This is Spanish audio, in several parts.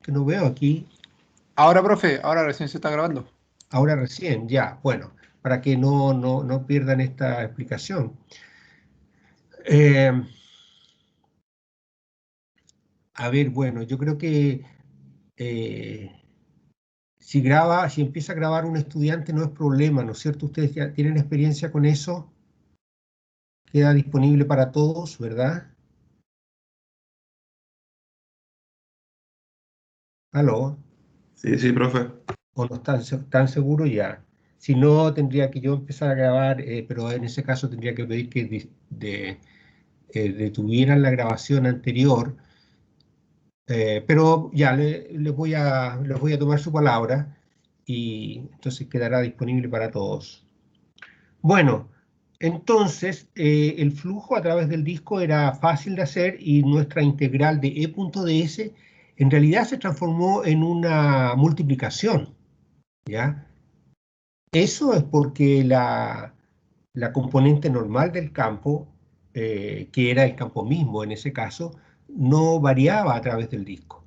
que no veo aquí. Ahora, profe, ahora recién se está grabando. Ahora recién, ya. Bueno, para que no pierdan esta explicación. Eh, a ver, bueno, yo creo que si empieza a grabar un estudiante no es problema, ¿no es cierto? Ustedes ya tienen experiencia con eso. Queda disponible para todos, ¿verdad? ¿Aló? Sí, profe. ¿O no están tan seguros ya? Si no, tendría que yo empezar a grabar, pero en ese caso tendría que pedir que detuvieran la grabación anterior. Pero ya les voy a tomar su palabra y entonces quedará disponible para todos. Bueno, entonces el flujo a través del disco era fácil de hacer y nuestra integral de e.ds en realidad se transformó en una multiplicación, ¿ya? Eso es porque la componente normal del campo, que era el campo mismo en ese caso, no variaba a través del disco.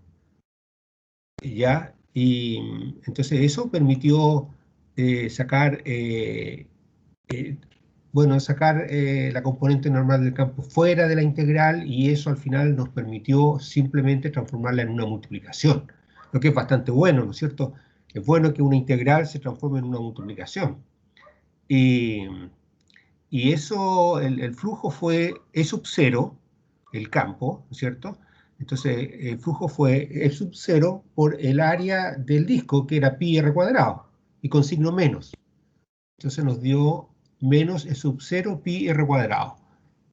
¿Ya? Y entonces eso permitió sacar, la componente normal del campo fuera de la integral y eso al final nos permitió simplemente transformarla en una multiplicación, lo que es bastante bueno, ¿no es cierto? Es bueno que una integral se transforme en una multiplicación. Y, y eso, el flujo fue E sub 0, el campo, ¿no es cierto? Entonces, el flujo fue E sub 0 por el área del disco, que era pi r cuadrado, y con signo menos. Entonces nos dio menos E sub 0 pi r cuadrado.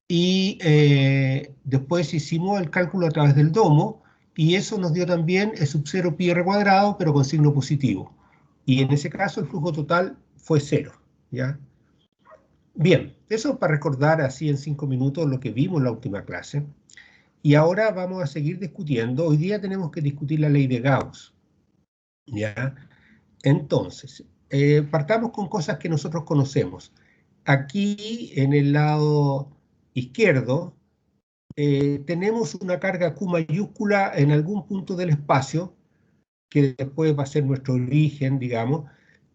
Y después hicimos el cálculo a través del domo, y eso nos dio también E sub 0 pi r cuadrado, pero con signo positivo. Y en ese caso el flujo total fue 0, ¿ya? Bien, eso para recordar así en 5 minutos lo que vimos en la última clase. Y ahora vamos a seguir discutiendo. Hoy día tenemos que discutir la ley de Gauss, ¿ya? Entonces, partamos con cosas que nosotros conocemos. Aquí, en el lado izquierdo, tenemos una carga Q mayúscula en algún punto del espacio, que después va a ser nuestro origen, digamos,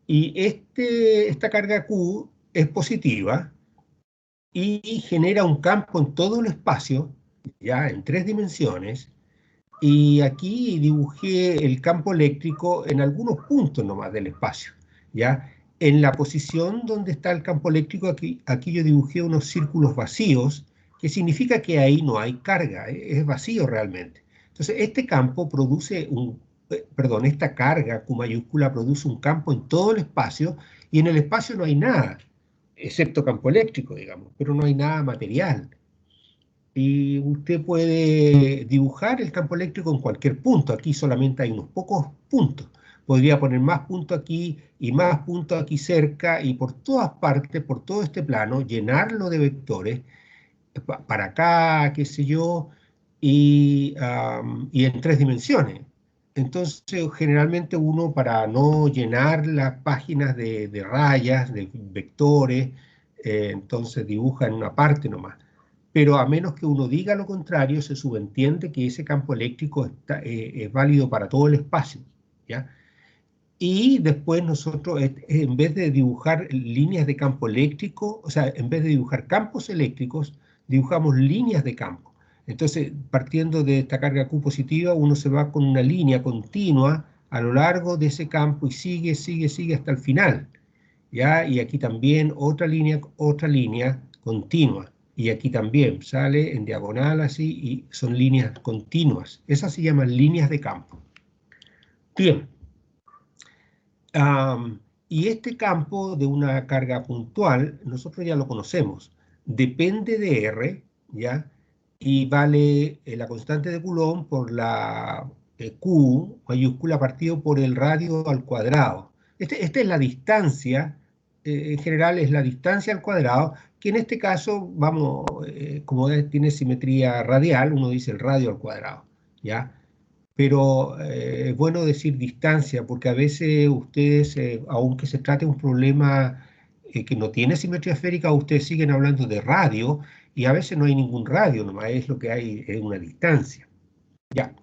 y esta carga Q es positiva, y genera un campo en todo el espacio, ya en 3 dimensiones, y aquí dibujé el campo eléctrico en algunos puntos nomás del espacio, ya. En la posición donde está el campo eléctrico, aquí yo dibujé unos círculos vacíos, que significa que ahí no hay carga, es vacío realmente. Entonces, este campo produce esta carga Q mayúscula produce un campo en todo el espacio, y en el espacio no hay nada excepto campo eléctrico, digamos, pero no hay nada material. Y usted puede dibujar el campo eléctrico en cualquier punto. Aquí solamente hay unos pocos puntos. Podría poner más puntos aquí y más puntos aquí cerca y por todas partes, por todo este plano, llenarlo de vectores, para acá, qué sé yo, y en 3 dimensiones. Entonces, generalmente uno, para no llenar las páginas de rayas, de vectores, entonces dibuja en una parte nomás. Pero a menos que uno diga lo contrario, se subentiende que ese campo eléctrico es válido para todo el espacio, ¿ya? Y después nosotros, en vez de dibujar líneas de campo eléctrico, o sea, en vez de dibujar campos eléctricos, dibujamos líneas de campo. Entonces, partiendo de esta carga Q positiva, uno se va con una línea continua a lo largo de ese campo y sigue hasta el final, ¿ya? Y aquí también otra línea continua. Y aquí también sale en diagonal así y son líneas continuas. Esas se llaman líneas de campo. Bien. Y este campo de una carga puntual, nosotros ya lo conocemos. Depende de R, ¿ya? Y vale la constante de Coulomb por la Q mayúscula partido por el radio al cuadrado. Esta es la distancia, en general es la distancia al cuadrado, que en este caso, vamos, como tiene simetría radial, uno dice el radio al cuadrado, ¿ya? Pero es bueno decir distancia, porque a veces ustedes, aunque se trate de un problema que no tiene simetría esférica, ustedes siguen hablando de radio, y a veces no hay ningún radio, nomás es lo que hay, es una distancia. Ya.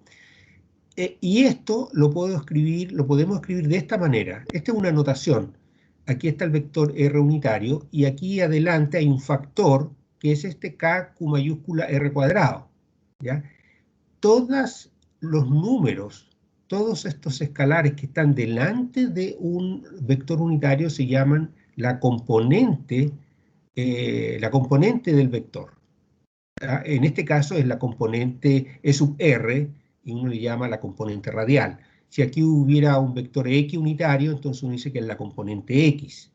Y esto lo podemos escribir de esta manera. Esta es una notación. Aquí está el vector R unitario y aquí adelante hay un factor que es este K Q mayúscula R cuadrado. ¿Ya? Todos los números, todos estos escalares que están delante de un vector unitario se llaman la componente del vector. En este caso es la componente E sub R, y uno le llama la componente radial. Si aquí hubiera un vector X unitario, entonces uno dice que es la componente X,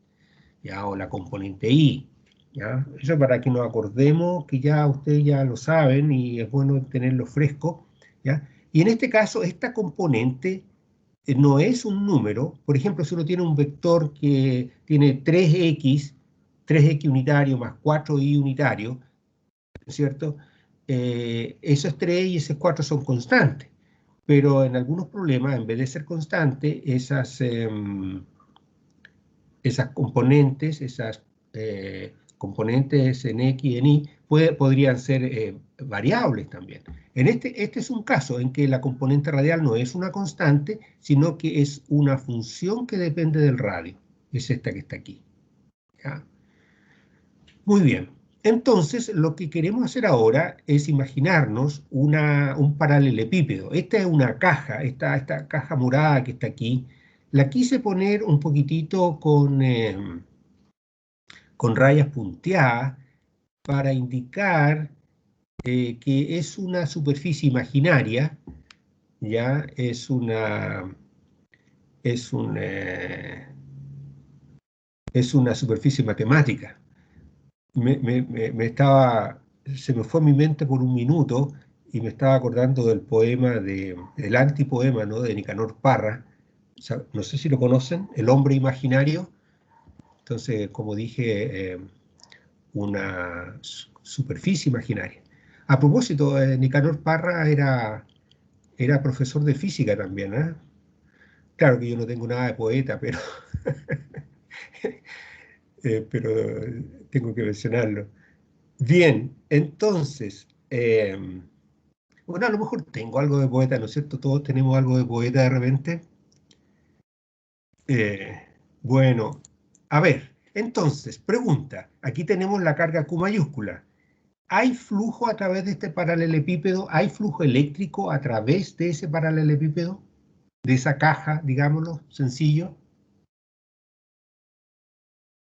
¿ya? O la componente Y. ¿Ya? Eso para que nos acordemos, que ya ustedes ya lo saben y es bueno tenerlo fresco. ¿Ya? Y en este caso, esta componente no es un número. Por ejemplo, si uno tiene un vector que tiene 3x unitario más 4y unitario, ¿cierto? Esos 3 y esos 4 son constantes, pero en algunos problemas, en vez de ser constante, esas componentes en X y en Y podrían ser variables también. Este es un caso en que la componente radial no es una constante, sino que es una función que depende del radio. Es esta que está aquí. ¿Ya? Muy bien. Entonces, lo que queremos hacer ahora es imaginarnos un paralelepípedo. Esta es una caja, esta caja morada que está aquí. La quise poner un poquitito con rayas punteadas para indicar que es una superficie imaginaria, ya es una superficie matemática. Se me fue a mi mente por un minuto y me estaba acordando del poema, del antipoema, ¿no? De Nicanor Parra. O sea, no sé si lo conocen, El hombre imaginario. Entonces, como dije, una superficie imaginaria. A propósito, Nicanor Parra era profesor de física también, ¿eh? Claro que yo no tengo nada de poeta, pero tengo que mencionarlo. Bien, entonces, bueno, a lo mejor tengo algo de poeta, ¿no es cierto? Todos tenemos algo de poeta de repente. Eh, bueno, a ver, entonces, pregunta. Aquí tenemos la carga Q mayúscula. ¿Hay flujo a través de este paralelepípedo? ¿Hay flujo eléctrico a través de ese paralelepípedo? De esa caja, digámoslo, sencillo.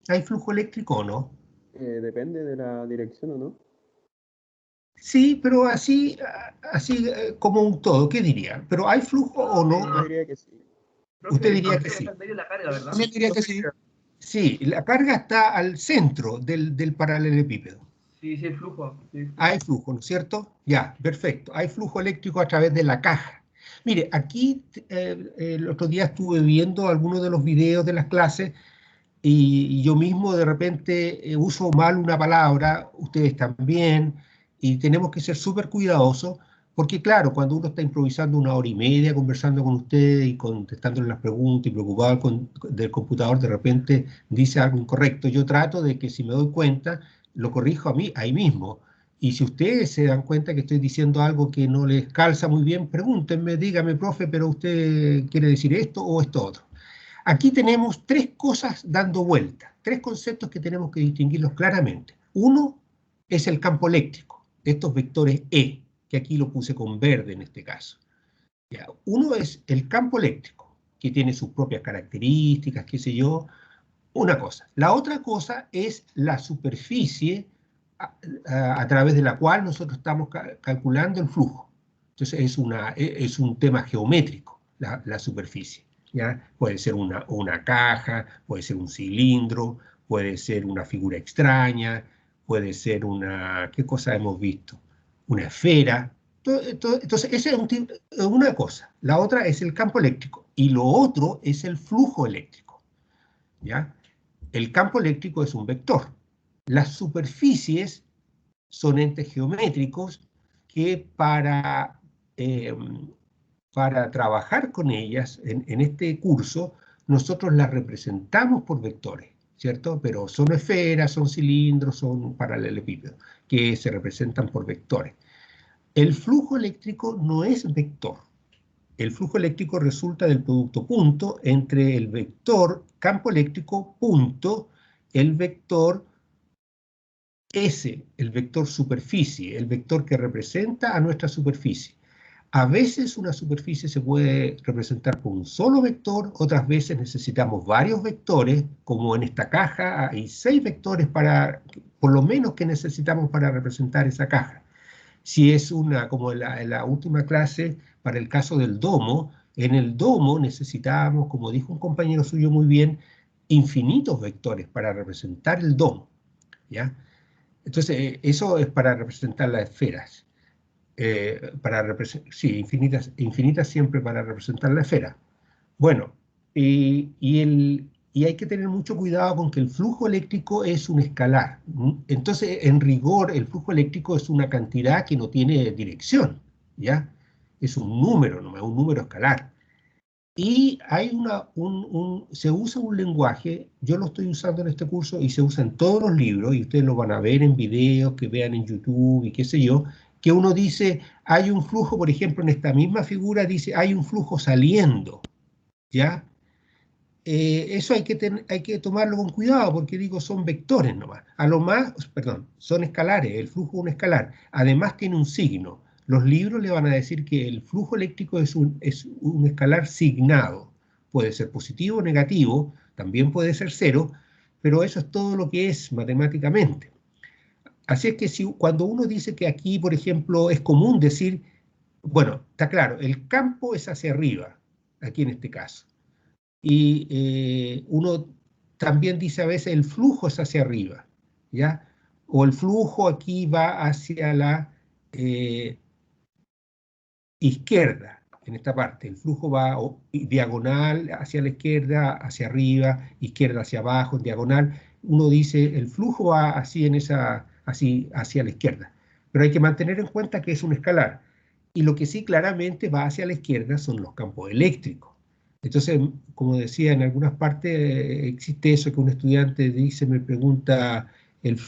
¿Hay flujo eléctrico o no? Depende de la dirección o no. Sí, pero así como un todo, ¿qué diría? ¿Pero hay flujo o no? Yo diría que sí. Usted diría que sí. También diría que sí. Sí, la carga está al centro del paralelepípedo. Sí, sí, hay flujo. Sí. Hay flujo, ¿no es cierto? Ya, perfecto. Hay flujo eléctrico a través de la caja. Mire, aquí el otro día estuve viendo algunos de los videos de las clases y yo mismo de repente uso mal una palabra, ustedes también, y tenemos que ser súper cuidadosos, porque claro, cuando uno está improvisando 1 hora y media, conversando con ustedes y contestándole las preguntas y preocupado del computador, de repente dice algo incorrecto. Yo trato de que si me doy cuenta, lo corrijo a mí, ahí mismo. Y si ustedes se dan cuenta que estoy diciendo algo que no les calza muy bien, pregúntenme, dígame, profe, pero usted quiere decir esto o esto otro. Aquí tenemos 3 cosas dando vuelta, 3 conceptos que tenemos que distinguirlos claramente. Uno es el campo eléctrico, estos vectores E, que aquí lo puse con verde en este caso. Ya, uno es el campo eléctrico, que tiene sus propias características, qué sé yo, una cosa. La otra cosa es la superficie a través de la cual nosotros estamos calculando el flujo. Entonces es un tema geométrico, la superficie. ¿Ya? Puede ser una caja, puede ser un cilindro, puede ser una figura extraña, puede ser ¿qué cosa hemos visto? Una esfera. Entonces, esa es una cosa. La otra es el campo eléctrico y lo otro es el flujo eléctrico. ¿Ya? El campo eléctrico es un vector. Las superficies son entes geométricos que para trabajar con ellas en este curso, nosotros las representamos por vectores, ¿cierto? Pero son esferas, son cilindros, son paralelepípedos, que se representan por vectores. El flujo eléctrico no es vector. el flujo eléctrico resulta del producto punto entre el vector campo eléctrico punto, el vector S, el vector superficie, el vector que representa a nuestra superficie. A veces una superficie se puede representar por un solo vector, otras veces necesitamos varios vectores, como en esta caja hay 6 vectores por lo menos que necesitamos para representar esa caja. Si es como en la última clase, para el caso del domo, en el domo necesitábamos, como dijo un compañero suyo muy bien, infinitos vectores para representar el domo, ¿ya? Entonces, eso es para representar las esferas. Sí, infinitas siempre para representar la esfera. Bueno, y hay que tener mucho cuidado con que el flujo eléctrico es un escalar. Entonces, en rigor, el flujo eléctrico es una cantidad que no tiene dirección, ¿ya? Es un número, no es un número escalar. Y hay se usa un lenguaje, yo lo estoy usando en este curso y se usa en todos los libros, y ustedes lo van a ver en videos que vean en YouTube y qué sé yo, que uno dice, hay un flujo, por ejemplo, en esta misma figura dice, hay un flujo saliendo, ¿ya? Eso hay que tomarlo con cuidado, porque digo, son vectores nomás. A lo más, perdón, son escalares, el flujo es un escalar. Además tiene un signo. Los libros le van a decir que el flujo eléctrico es un escalar signado. Puede ser positivo o negativo, también puede ser cero, pero eso es todo lo que es matemáticamente. Así es que cuando uno dice que aquí, por ejemplo, es común decir, bueno, está claro, el campo es hacia arriba, aquí en este caso. Y uno también dice a veces el flujo es hacia arriba, ¿ya? O el flujo aquí va hacia la izquierda, en esta parte. El flujo va diagonal hacia la izquierda, hacia arriba, izquierda hacia abajo, en diagonal. Uno dice el flujo va así, así hacia la izquierda. Pero hay que mantener en cuenta que es un escalar. Y lo que sí claramente va hacia la izquierda son los campos eléctricos. Entonces, como decía, en algunas partes existe eso que un estudiante dice, me pregunta, el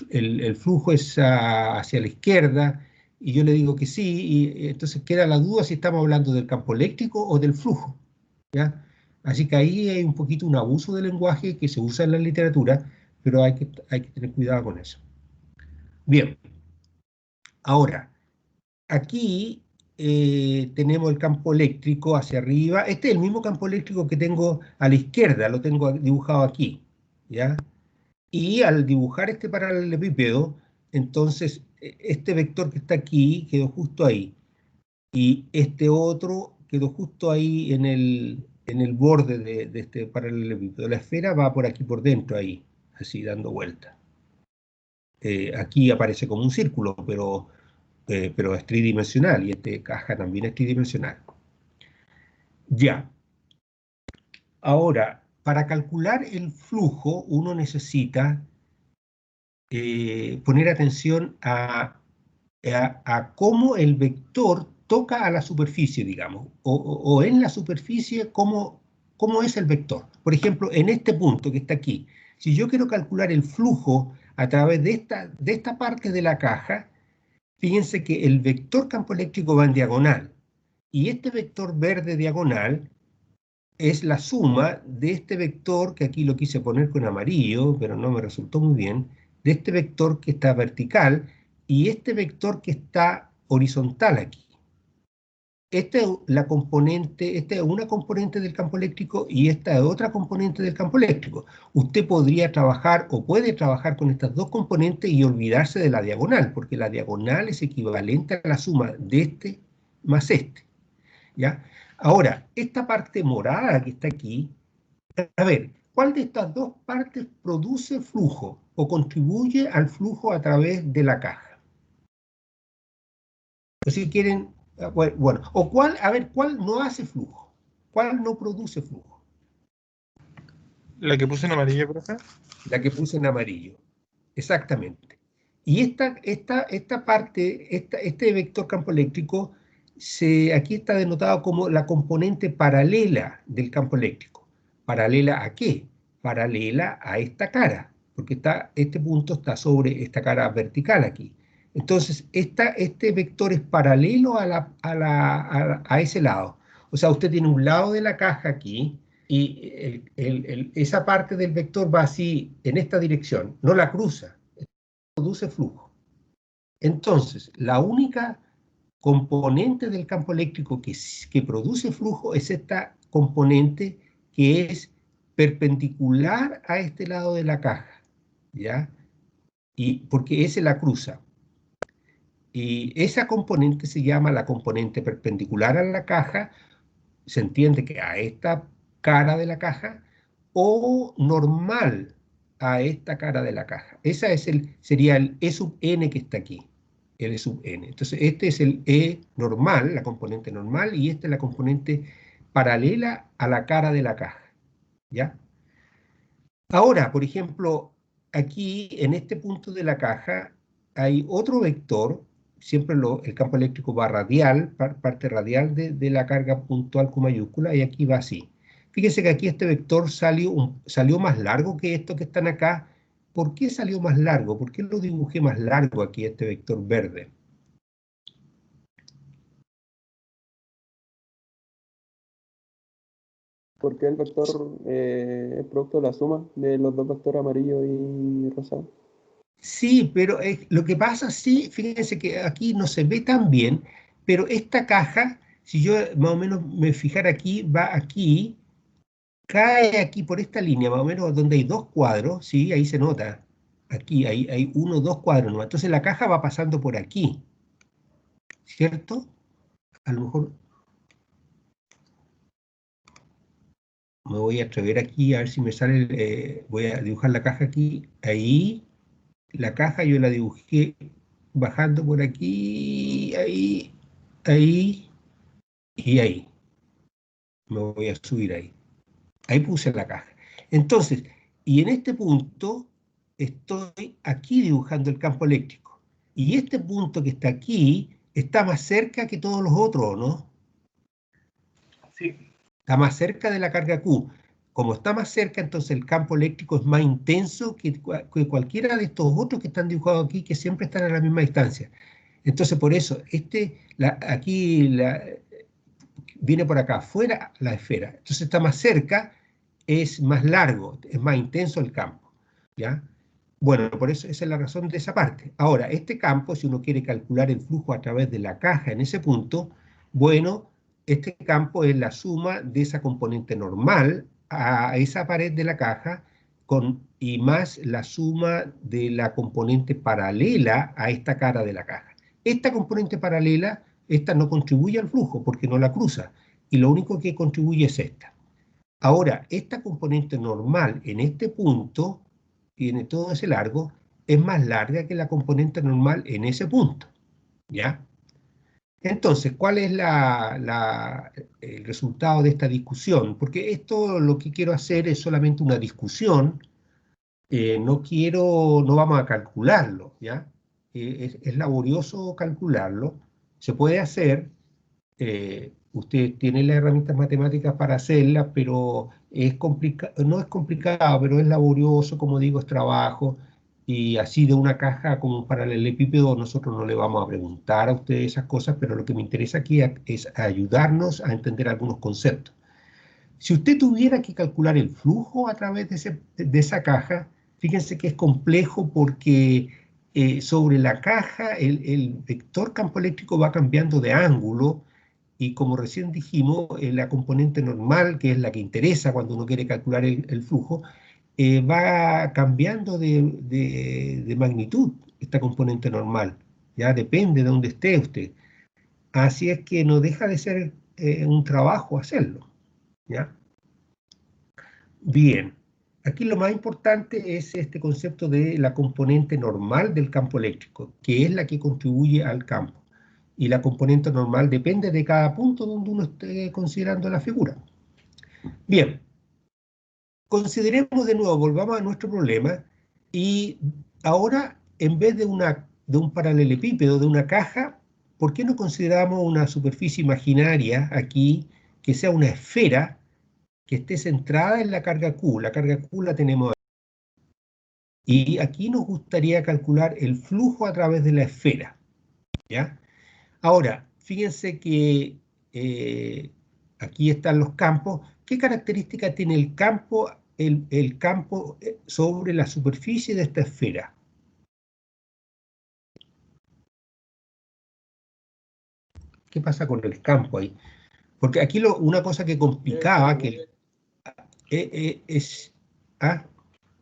flujo es hacia la izquierda, y yo le digo que sí, y entonces queda la duda si estamos hablando del campo eléctrico o del flujo, ¿ya? Así que ahí hay un poquito un abuso del lenguaje que se usa en la literatura, pero hay que tener cuidado con eso. Bien, ahora, aquí tenemos el campo eléctrico hacia arriba. Este es el mismo campo eléctrico que tengo a la izquierda, lo tengo dibujado aquí, ¿ya? Y al dibujar este paralelepípedo, entonces este vector que está aquí quedó justo ahí. Y este otro quedó justo ahí en el borde de este paralelepípedo. La esfera va por aquí por dentro, ahí, así dando vuelta. Aquí aparece como un círculo, pero es tridimensional, y esta caja también es tridimensional. Ya. Ahora, para calcular el flujo, uno necesita poner atención a cómo el vector toca a la superficie, digamos, o en la superficie, cómo es el vector. Por ejemplo, en este punto que está aquí, si yo quiero calcular el flujo a través de esta parte de la caja, fíjense que el vector campo eléctrico va en diagonal, y este vector verde diagonal es la suma de este vector, que aquí lo quise poner con amarillo, pero no me resultó muy bien, de este vector que está vertical y este vector que está horizontal aquí. Esta es una componente del campo eléctrico y esta es otra componente del campo eléctrico. Usted podría trabajar o puede trabajar con estas dos componentes y olvidarse de la diagonal, porque la diagonal es equivalente a la suma de este más este, ¿ya? Ahora, esta parte morada que está aquí, a ver, ¿cuál de estas dos partes produce flujo o contribuye al flujo a través de la caja? O si quieren, bueno, o cuál no hace flujo, cuál no produce flujo. La que puse en amarillo, profe. La que puse en amarillo, exactamente. Y esta parte, este vector campo eléctrico, aquí está denotado como la componente paralela del campo eléctrico. ¿Paralela a qué? Paralela a esta cara, porque este punto está sobre esta cara vertical aquí. Entonces, este vector es paralelo a ese lado. O sea, usted tiene un lado de la caja aquí y esa parte del vector va así en esta dirección, no la cruza, produce flujo. Entonces, la única componente del campo eléctrico que produce flujo es esta componente que es perpendicular a este lado de la caja, ¿ya? Y porque ese la cruza. Y esa componente se llama la componente perpendicular a la caja, se entiende que a esta cara de la caja, o normal a esta cara de la caja. Esa sería el E sub n que está aquí, el E sub n. Entonces, este es el E normal, la componente normal, y esta es la componente paralela a la cara de la caja, ¿ya? Ahora, por ejemplo, aquí en este punto de la caja hay otro vector, siempre el campo eléctrico va radial, parte radial de la carga puntual con mayúscula, y aquí va así. Fíjense que aquí este vector salió más largo que esto que están acá. ¿Por qué salió más largo? ¿Por qué lo dibujé más largo aquí, este vector verde? Porque el vector es producto de la suma de los dos vectores amarillo y rosado. Sí, pero lo que pasa, sí, fíjense que aquí no se ve tan bien, pero esta caja, si yo más o menos me fijara aquí, va aquí, cae aquí por esta línea, más o menos donde hay dos cuadros, sí, ahí se nota. Aquí hay uno, dos cuadros, ¿no? Entonces la caja va pasando por aquí, ¿cierto? A lo mejor me voy a atrever aquí a ver si me sale, voy a dibujar la caja aquí, ahí, la caja yo la dibujé bajando por aquí, ahí, ahí y ahí. Me voy a subir ahí. Ahí puse la caja. Entonces, y en este punto estoy aquí dibujando el campo eléctrico. Y este punto que está aquí está más cerca que todos los otros, ¿no? Sí. Está más cerca de la carga Q. Como está más cerca, entonces el campo eléctrico es más intenso que cualquiera de estos otros que están dibujados aquí, que siempre están a la misma distancia. Entonces, por eso, viene por acá, afuera la esfera. Entonces está más cerca, es más largo, es más intenso el campo, ¿ya? Bueno, por eso esa es la razón de esa parte. Ahora, este campo, si uno quiere calcular el flujo a través de la caja en ese punto, bueno, este campo es la suma de esa componente normal a esa pared de la caja y más la suma de la componente paralela a esta cara de la caja. Esta componente paralela, esta no contribuye al flujo porque no la cruza, y lo único que contribuye es esta. Ahora, esta componente normal en este punto, tiene todo ese largo, es más larga que la componente normal en ese punto, ¿ya? Entonces, ¿cuál es el resultado de esta discusión? Porque esto lo que quiero hacer es solamente una discusión, no vamos a calcularlo, ¿ya? Es laborioso calcularlo, se puede hacer, usted tiene las herramientas matemáticas para hacerlas, pero no es complicado, pero es laborioso, como digo, es trabajo, y así de una caja como un paralelepípedo nosotros no le vamos a preguntar a usted esas cosas, pero lo que me interesa aquí es ayudarnos a entender algunos conceptos. Si usted tuviera que calcular el flujo a través de esa caja, fíjense que es complejo porque sobre la caja el vector campo eléctrico va cambiando de ángulo, y como recién dijimos, la componente normal, que es la que interesa cuando uno quiere calcular el flujo, va cambiando de magnitud, esta componente normal. Ya depende de dónde esté usted. Así es que no deja de ser un trabajo hacerlo, ¿ya? Bien, aquí lo más importante es este concepto de la componente normal del campo eléctrico, que es la que contribuye al campo. Y la componente normal depende de cada punto donde uno esté considerando la figura. Bien, consideremos de nuevo, volvamos a nuestro problema, y ahora en vez de un paralelepípedo, de una caja, ¿por qué no consideramos una superficie imaginaria aquí que sea una esfera que esté centrada en la carga Q? La carga Q la tenemos aquí. Y aquí nos gustaría calcular el flujo a través de la esfera, ¿ya? Ahora, fíjense que Aquí están los campos. ¿Qué característica tiene el campo sobre la superficie de esta esfera? ¿Qué pasa con el campo ahí? Porque aquí una cosa que complicaba que es ¿ah?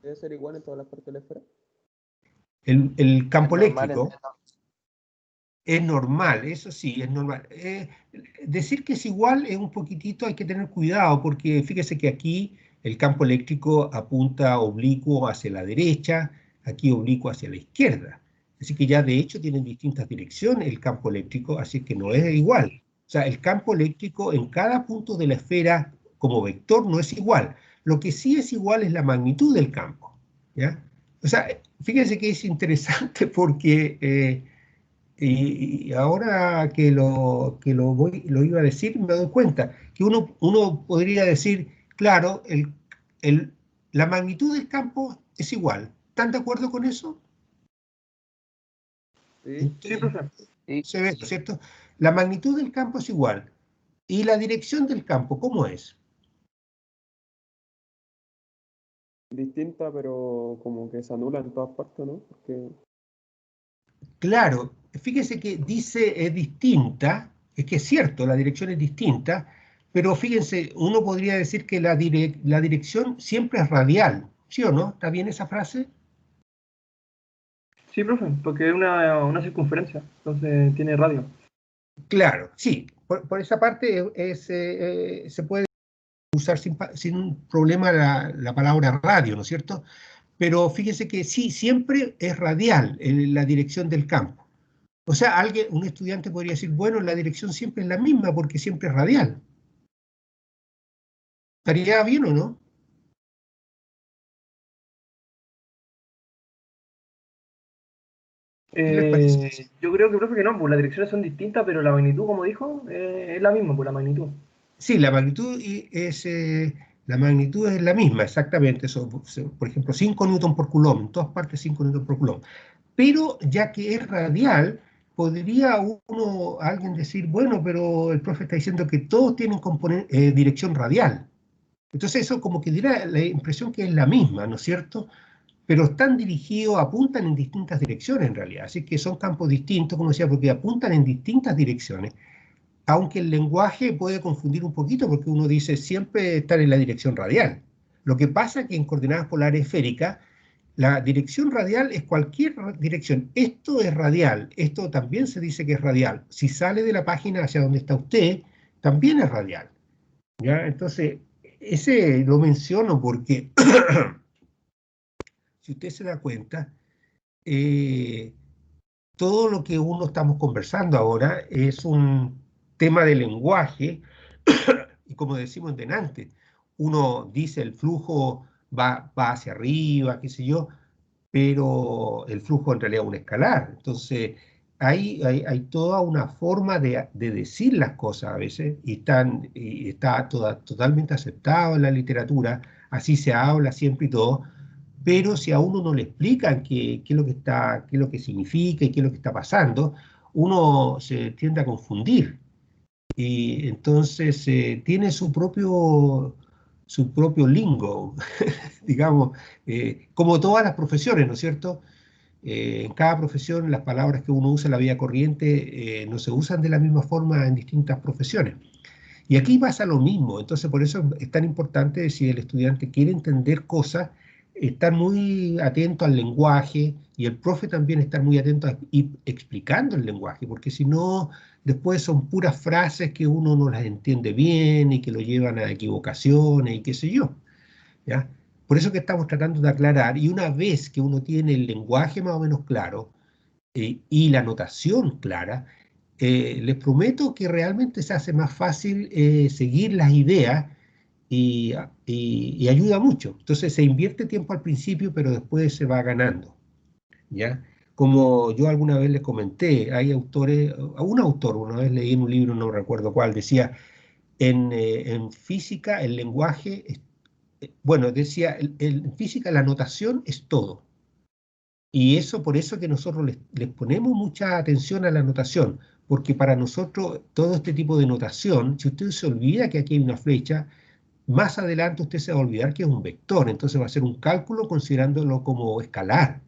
¿Debe ser igual en todas las partes de la esfera? El campo Es normal eléctrico es normal, eso sí, es normal. Decir que es igual es un poquitito, hay que tener cuidado, porque fíjese que aquí el campo eléctrico apunta oblicuo hacia la derecha, aquí oblicuo hacia la izquierda. Así que ya de hecho tienen distintas direcciones el campo eléctrico, así que no es igual. O sea, el campo eléctrico en cada punto de la esfera como vector no es igual. Lo que sí es igual es la magnitud del campo, ¿ya? O sea, fíjense que es interesante porque y ahora lo iba a decir, me doy cuenta que uno podría decir, claro, la magnitud del campo es igual. ¿Están de acuerdo con eso? Sí. Sí, profe. Sí. Se ve, ¿no es cierto? La magnitud del campo es igual. ¿Y la dirección del campo, cómo es? Distinta, pero como que se anula en todas partes, ¿no? Porque Claro, fíjese que dice es distinta, es que es cierto, la dirección es distinta, pero fíjense, uno podría decir que la dirección siempre es radial, ¿sí o no? ¿Está bien esa frase? Sí, profe, porque es una circunferencia, entonces tiene radio. Claro, sí, por esa parte se puede usar sin problema la palabra radio, ¿no es cierto? Pero fíjese que sí, siempre es radial la dirección del campo. O sea, un estudiante podría decir, bueno, la dirección siempre es la misma porque siempre es radial. ¿Estaría bien o no? ¿Qué les parece? Yo creo que, profe, que no, pues las direcciones son distintas, pero la magnitud, como dijo, es la misma, pues la magnitud. Sí, la magnitud es la misma, exactamente. Por ejemplo, 5 newton por coulomb, en todas partes 5 newton por coulomb. Pero ya que es radial, podría alguien decir, bueno, pero el profe está diciendo que todos tienen dirección radial. Entonces eso como que diera la impresión que es la misma, ¿no es cierto? Pero están dirigidos, apuntan en distintas direcciones en realidad. Así que son campos distintos, como decía, porque apuntan en distintas direcciones. Aunque el lenguaje puede confundir un poquito porque uno dice siempre estar en la dirección radial. Lo que pasa es que en coordenadas polares esféricas, la dirección radial es cualquier dirección. Esto es radial, esto también se dice que es radial. Si sale de la página hacia donde está usted, también es radial, ¿ya? Entonces, ese lo menciono porque, si usted se da cuenta, eh, todo lo que uno estamos conversando ahora es un tema de lenguaje. Y como decimos delante, uno dice el flujo va hacia arriba, qué sé yo, pero el flujo en realidad es un escalar. Entonces, hay toda una forma de decir las cosas a veces y está totalmente aceptado en la literatura, así se habla siempre y todo, pero si a uno no le explican qué es lo que qué es lo que significa y qué es lo que está pasando, uno se tiende a confundir. Y entonces tiene su propio lingo, digamos, como todas las profesiones, ¿no es cierto? En cada profesión las palabras que uno usa en la vida corriente no se usan de la misma forma en distintas profesiones. Y aquí pasa lo mismo, entonces por eso es tan importante si el estudiante quiere entender cosas, estar muy atento al lenguaje y el profe también estar muy atento a ir explicando el lenguaje, porque si no, después son puras frases que uno no las entiende bien y que lo llevan a equivocaciones y qué sé yo, ¿ya? Por eso que estamos tratando de aclarar, y una vez que uno tiene el lenguaje más o menos claro y la notación clara, les prometo que realmente se hace más fácil seguir las ideas y ayuda mucho. Entonces se invierte tiempo al principio, pero después se va ganando, ¿ya? Como yo alguna vez les comenté, hay autores, a un autor una vez leí en un libro, no recuerdo cuál, decía, en física el lenguaje, bueno, decía, en física la notación es todo. Y eso, por eso que nosotros les ponemos mucha atención a la notación, porque para nosotros todo este tipo de notación, si usted se olvida que aquí hay una flecha, más adelante usted se va a olvidar que es un vector, entonces va a hacer un cálculo considerándolo como escalar,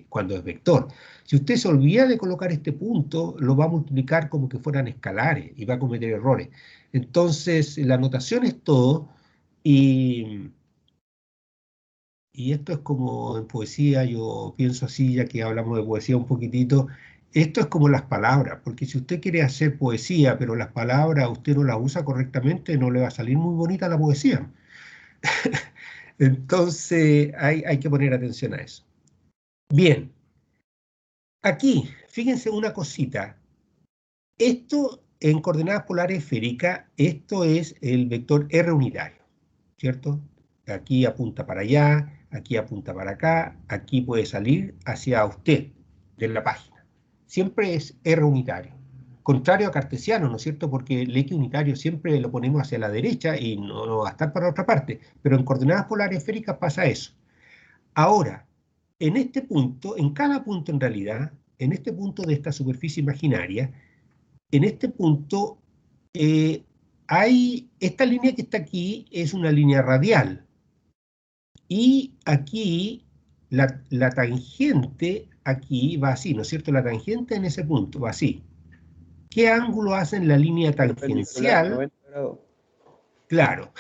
cuando es vector. Si usted se olvida de colocar este punto, lo va a multiplicar como que fueran escalares y va a cometer errores. Entonces, la notación es todo, y esto es como en poesía, yo pienso así, ya que hablamos de poesía un poquitito, esto es como las palabras, porque si usted quiere hacer poesía, pero las palabras usted no las usa correctamente, no le va a salir muy bonita la poesía. Entonces hay que poner atención a eso. Bien, aquí, fíjense una cosita. Esto en coordenadas polares esféricas, esto es el vector R unitario, ¿cierto? Aquí apunta para allá, aquí apunta para acá, aquí puede salir hacia usted de la página. Siempre es R unitario. Contrario a cartesiano, ¿no es cierto? Porque el X unitario siempre lo ponemos hacia la derecha y no va a estar para otra parte. Pero en coordenadas polares esféricas pasa eso. Ahora, en este punto, en cada punto en realidad, en este punto de esta superficie imaginaria, en este punto hay, esta línea que está aquí es una línea radial. Y aquí la tangente aquí va así, ¿no es cierto? La tangente en ese punto va así. ¿Qué ángulo hace en la línea Perpendicular, tangencial? 90 grados. Claro,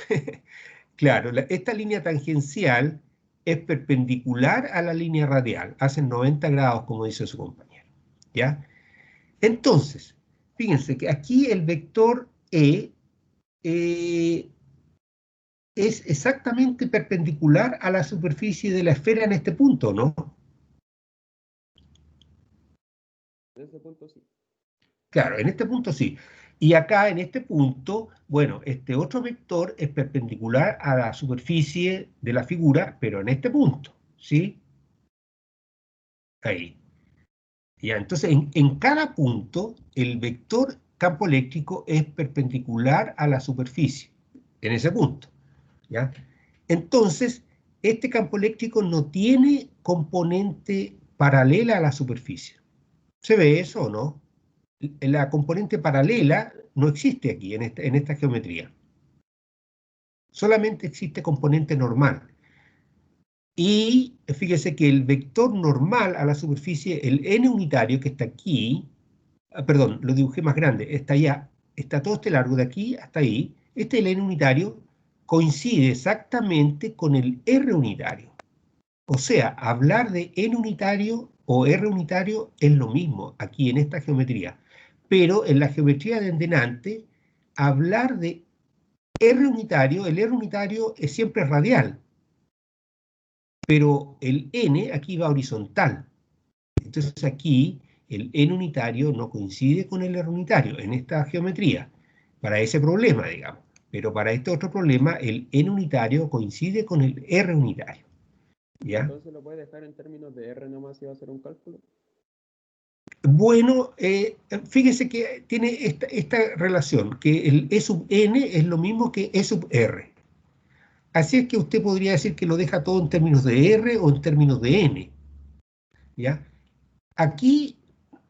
claro, esta línea tangencial es perpendicular a la línea radial, hacen 90 grados, como dice su compañero, ¿ya? Entonces, fíjense que aquí el vector E es exactamente perpendicular a la superficie de la esfera en este punto, ¿no? En ese punto sí. Claro, en este punto sí. Y acá en este punto, bueno, este otro vector es perpendicular a la superficie de la figura, pero en este punto, ¿sí? Ahí. Ya, entonces en cada punto el vector campo eléctrico es perpendicular a la superficie, en ese punto, ¿ya? Entonces, este campo eléctrico no tiene componente paralela a la superficie. ¿Se ve eso o no? La componente paralela no existe aquí, en esta geometría. Solamente existe componente normal. Y fíjese que el vector normal a la superficie, el n unitario que está aquí, perdón, lo dibujé más grande, está allá, está todo este largo de aquí hasta ahí, este el n unitario coincide exactamente con el r unitario. O sea, hablar de n unitario o r unitario es lo mismo aquí en esta geometría. Pero en la geometría de endenante, hablar de r unitario, el r unitario es siempre radial, pero el n aquí va horizontal. Entonces aquí el n unitario no coincide con el r unitario en esta geometría, para ese problema, digamos. Pero para este otro problema, el n unitario coincide con el r unitario. ¿Ya? Entonces lo puede dejar en términos de R nomás si va a hacer un cálculo. Bueno, fíjese que tiene esta relación, que el E sub n es lo mismo que E sub r. Así es que usted podría decir que lo deja todo en términos de r o en términos de n. ¿Ya? Aquí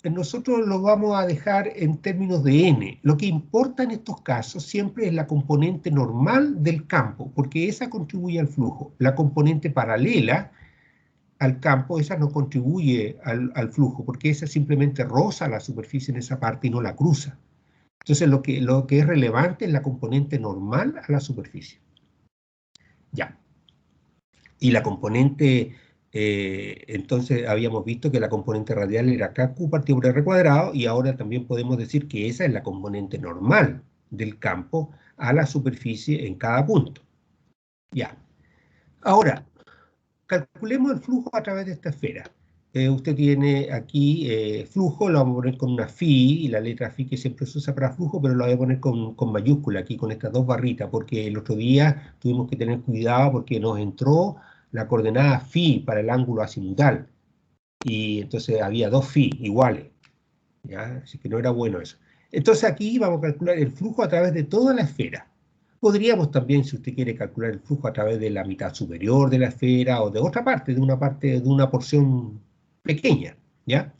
nosotros lo vamos a dejar en términos de n. Lo que importa en estos casos siempre es la componente normal del campo, porque esa contribuye al flujo. La componente paralela al campo, esa no contribuye al flujo, porque esa simplemente roza la superficie en esa parte y no la cruza. Entonces lo que es relevante es la componente normal a la superficie. Ya. Y la componente, entonces habíamos visto que la componente radial era KQ partido por R cuadrado, y ahora también podemos decir que esa es la componente normal del campo a la superficie en cada punto. Ya. Ahora, calculemos el flujo a través de esta esfera. Usted tiene aquí flujo, lo vamos a poner con una phi, y la letra phi que siempre se usa para flujo, pero lo voy a poner con mayúscula aquí, con estas dos barritas, porque el otro día tuvimos que tener cuidado porque nos entró la coordenada phi para el ángulo azimutal, y entonces había dos phi iguales, ¿ya? Así que no era bueno eso. Entonces aquí vamos a calcular el flujo a través de toda la esfera. Podríamos también, si usted quiere, calcular el flujo a través de la mitad superior de la esfera o de otra parte, de una porción pequeña, ¿ya?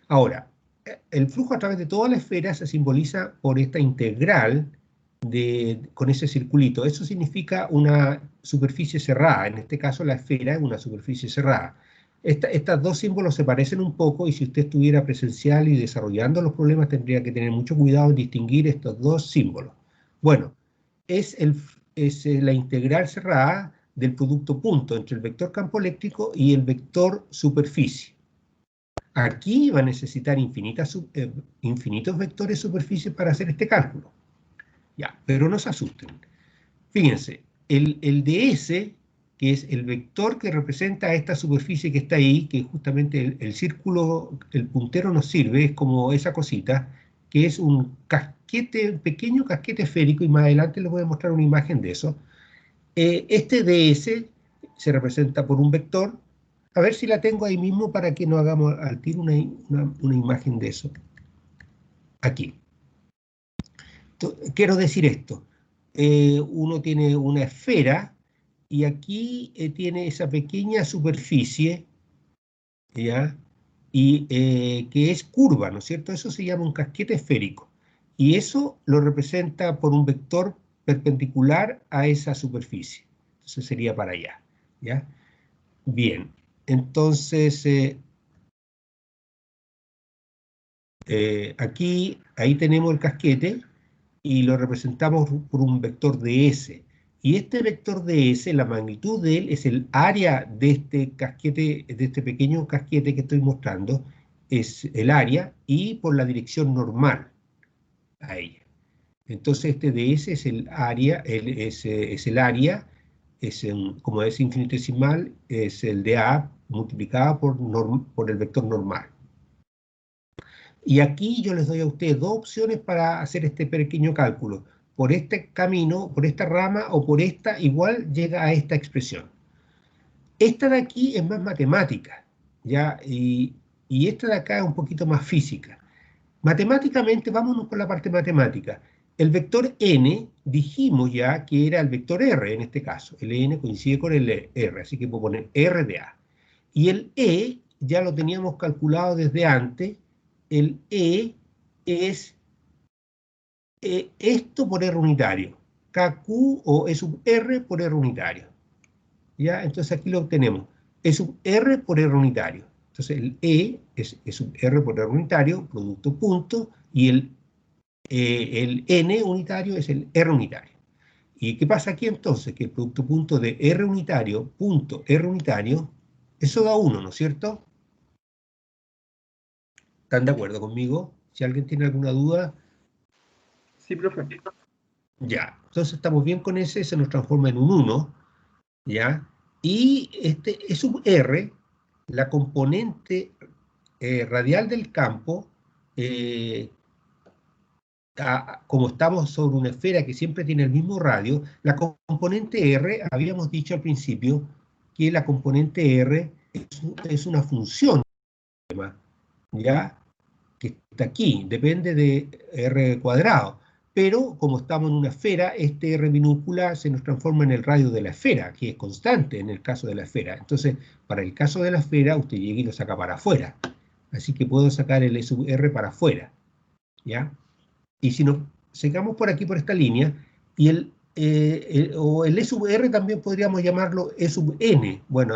Ahora, el flujo a través de toda la esfera se simboliza por esta integral con ese circulito. Eso significa una superficie cerrada. En este caso, la esfera es una superficie cerrada. Estos dos símbolos se parecen un poco y si usted estuviera presencial y desarrollando los problemas tendría que tener mucho cuidado en distinguir estos dos símbolos. Bueno, es la integral cerrada del producto punto entre el vector campo eléctrico y el vector superficie. Aquí va a necesitar infinitos vectores superficie para hacer este cálculo. Ya, pero no se asusten. Fíjense, el ds, que es el vector que representa esta superficie que está ahí, que justamente el círculo, el puntero nos sirve, es como esa cosita, que es un casquete, pequeño casquete esférico, y más adelante les voy a mostrar una imagen de eso. Este ds se representa por un vector. A ver si la tengo ahí mismo para que nos hagamos al tiro una imagen de eso. Aquí. Quiero decir esto. Uno tiene una esfera y aquí tiene esa pequeña superficie, ¿ya? Y que es curva, ¿no es cierto? Eso se llama un casquete esférico. Y eso lo representa por un vector perpendicular a esa superficie. Eso sería para allá, ¿ya? Bien, entonces ahí tenemos el casquete y lo representamos por un vector ds. Y este vector ds, la magnitud de él es el área de este casquete, de este pequeño casquete que estoy mostrando, es el área y por la dirección normal a ella. Entonces este ds es el área, como es infinitesimal, es el dA multiplicado por el vector normal. Y aquí yo les doy a ustedes dos opciones para hacer este pequeño cálculo. Por este camino, por esta rama o por esta, igual llega a esta expresión. Esta de aquí es más matemática, ¿ya? Y esta de acá es un poquito más física. Matemáticamente, vámonos por la parte matemática. El vector n, dijimos ya que era el vector r en este caso. El n coincide con el r, así que puedo poner r de a. Y el e, ya lo teníamos calculado desde antes, el e es esto por r unitario. KQ o E sub r por r unitario. ¿Ya? Entonces aquí lo obtenemos. E sub r por r unitario. Entonces el E es E sub r por r unitario, producto punto, y el N unitario es el R unitario. ¿Y qué pasa aquí entonces? Que el producto punto de R unitario, punto R unitario, eso da 1, ¿no es cierto? ¿Están de acuerdo conmigo? Si alguien tiene alguna duda. Sí, profe. Ya, entonces estamos bien con ese, se nos transforma en un 1, ¿ya? Y este E sub R, la componente radial del campo, como estamos sobre una esfera que siempre tiene el mismo radio, la componente R, habíamos dicho al principio que la componente R es una función, ¿ya? Que está aquí, depende de R cuadrado. Pero como estamos en una esfera, este R minúscula se nos transforma en el radio de la esfera, que es constante en el caso de la esfera. Entonces, para el caso de la esfera, usted llega y lo saca para afuera. Así que puedo sacar el E sub R para afuera, ¿ya? Y si nos seguimos por aquí, por esta línea, y o el E sub R también podríamos llamarlo E sub N. Bueno,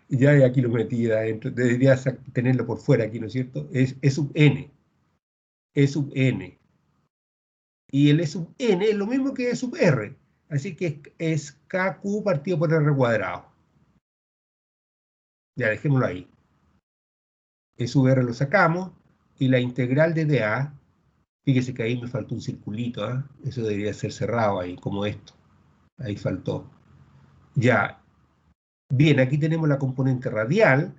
ya aquí lo metí adentro, debería tenerlo por fuera aquí, ¿no es cierto? Es E sub N. E sub N. Y el E sub N es lo mismo que E sub R. Así que es KQ partido por R cuadrado. Ya, dejémoslo ahí. E sub R lo sacamos, y la integral de dA, fíjese que ahí me faltó un circulito, ¿eh? Eso debería ser cerrado ahí, como esto. Ahí faltó. Ya, bien, aquí tenemos la componente radial,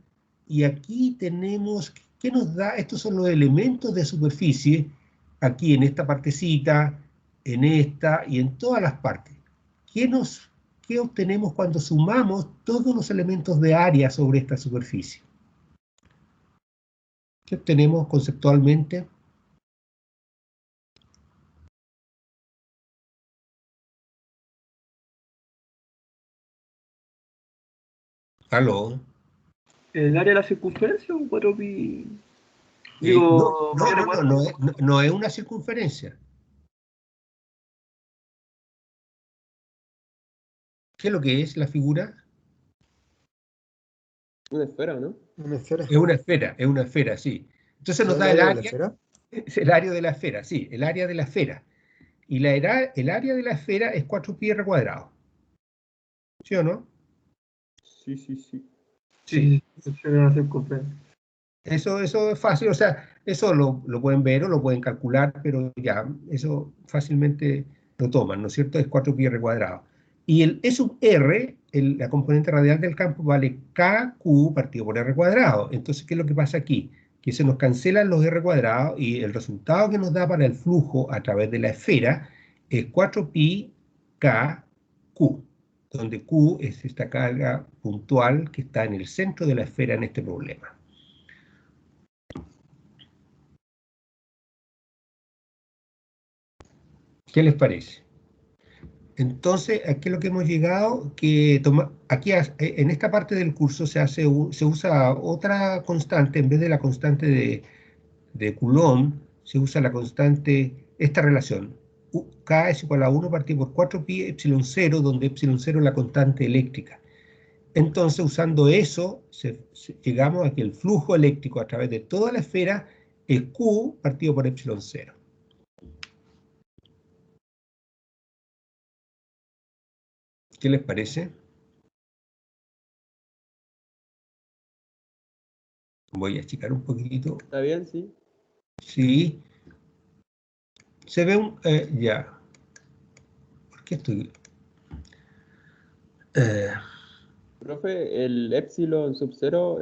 y aquí tenemos, ¿qué nos da? Estos son los elementos de superficie, aquí en esta partecita, en esta y en todas las partes. ¿Qué obtenemos cuando sumamos todos los elementos de área sobre esta superficie? ¿Qué obtenemos conceptualmente? ¿Aló? ¿El área de la circunferencia o 4pi? No, Digo, no, pi r no, cuadrado. no es una circunferencia. ¿Qué es lo que es la figura? Una esfera, ¿no? Una esfera. Es una esfera, sí. Entonces nos ¿Es da el el área de la área, esfera? es el área de la esfera, sí, el área de la esfera. Y el área de la esfera es 4pi r cuadrado. ¿Sí o no? Sí, sí, sí. Sí, es una circunferencia. Eso es fácil, o sea, eso lo pueden ver o lo pueden calcular, pero ya, eso fácilmente lo toman, ¿no es cierto? Es 4pi r cuadrado. Y el E sub r, la componente radial del campo, vale kq partido por r cuadrado. Entonces, ¿qué es lo que pasa aquí? Que se nos cancelan los r cuadrados y el resultado que nos da para el flujo a través de la esfera es 4pi kq, donde q es esta carga puntual que está en el centro de la esfera en este problema. ¿Qué les parece? Entonces, aquí lo que hemos llegado, que aquí en esta parte del curso se usa otra constante, en vez de la constante de Coulomb, se usa la constante, esta relación, K es igual a 1 partido por 4pi epsilon 0, donde epsilon 0 es la constante eléctrica. Entonces, usando eso, llegamos a que el flujo eléctrico a través de toda la esfera es Q partido por epsilon 0. ¿Qué les parece? Voy a achicar un poquitito. ¿Está bien? Sí. Sí. Se ve un... ya. ¿Por qué estoy...? Profe, el epsilon sub 0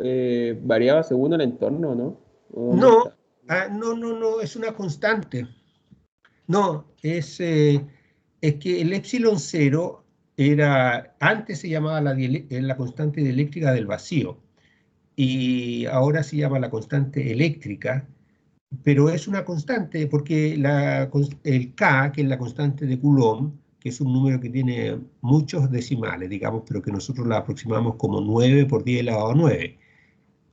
variaba según el entorno, ¿no? ¿O dónde No, está? no, es una constante. No, es que el epsilon 0 era... Antes se llamaba la constante dieléctrica del vacío y ahora se llama la constante eléctrica, pero es una constante porque el K, que es la constante de Coulomb, que es un número que tiene muchos decimales, digamos, pero que nosotros la aproximamos como 9 por 10 elevado a 9.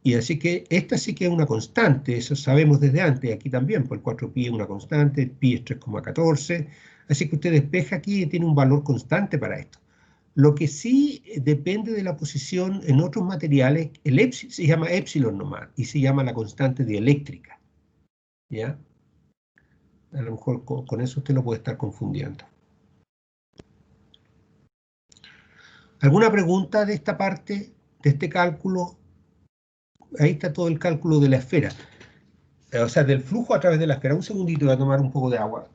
Y así que esta sí que es una constante, eso sabemos desde antes, aquí también, pues el 4pi es una constante, el pi es 3,14, así que usted despeja aquí y tiene un valor constante para esto. Lo que sí depende de la posición en otros materiales, el epsilon se llama epsilon nomás, y se llama la constante dieléctrica, ¿ya? A lo mejor con eso usted lo puede estar confundiendo. ¿Alguna pregunta de esta parte, de este cálculo? Ahí está todo el cálculo de la esfera. O sea, del flujo a través de la esfera. Un segundito, voy a tomar un poco de agua.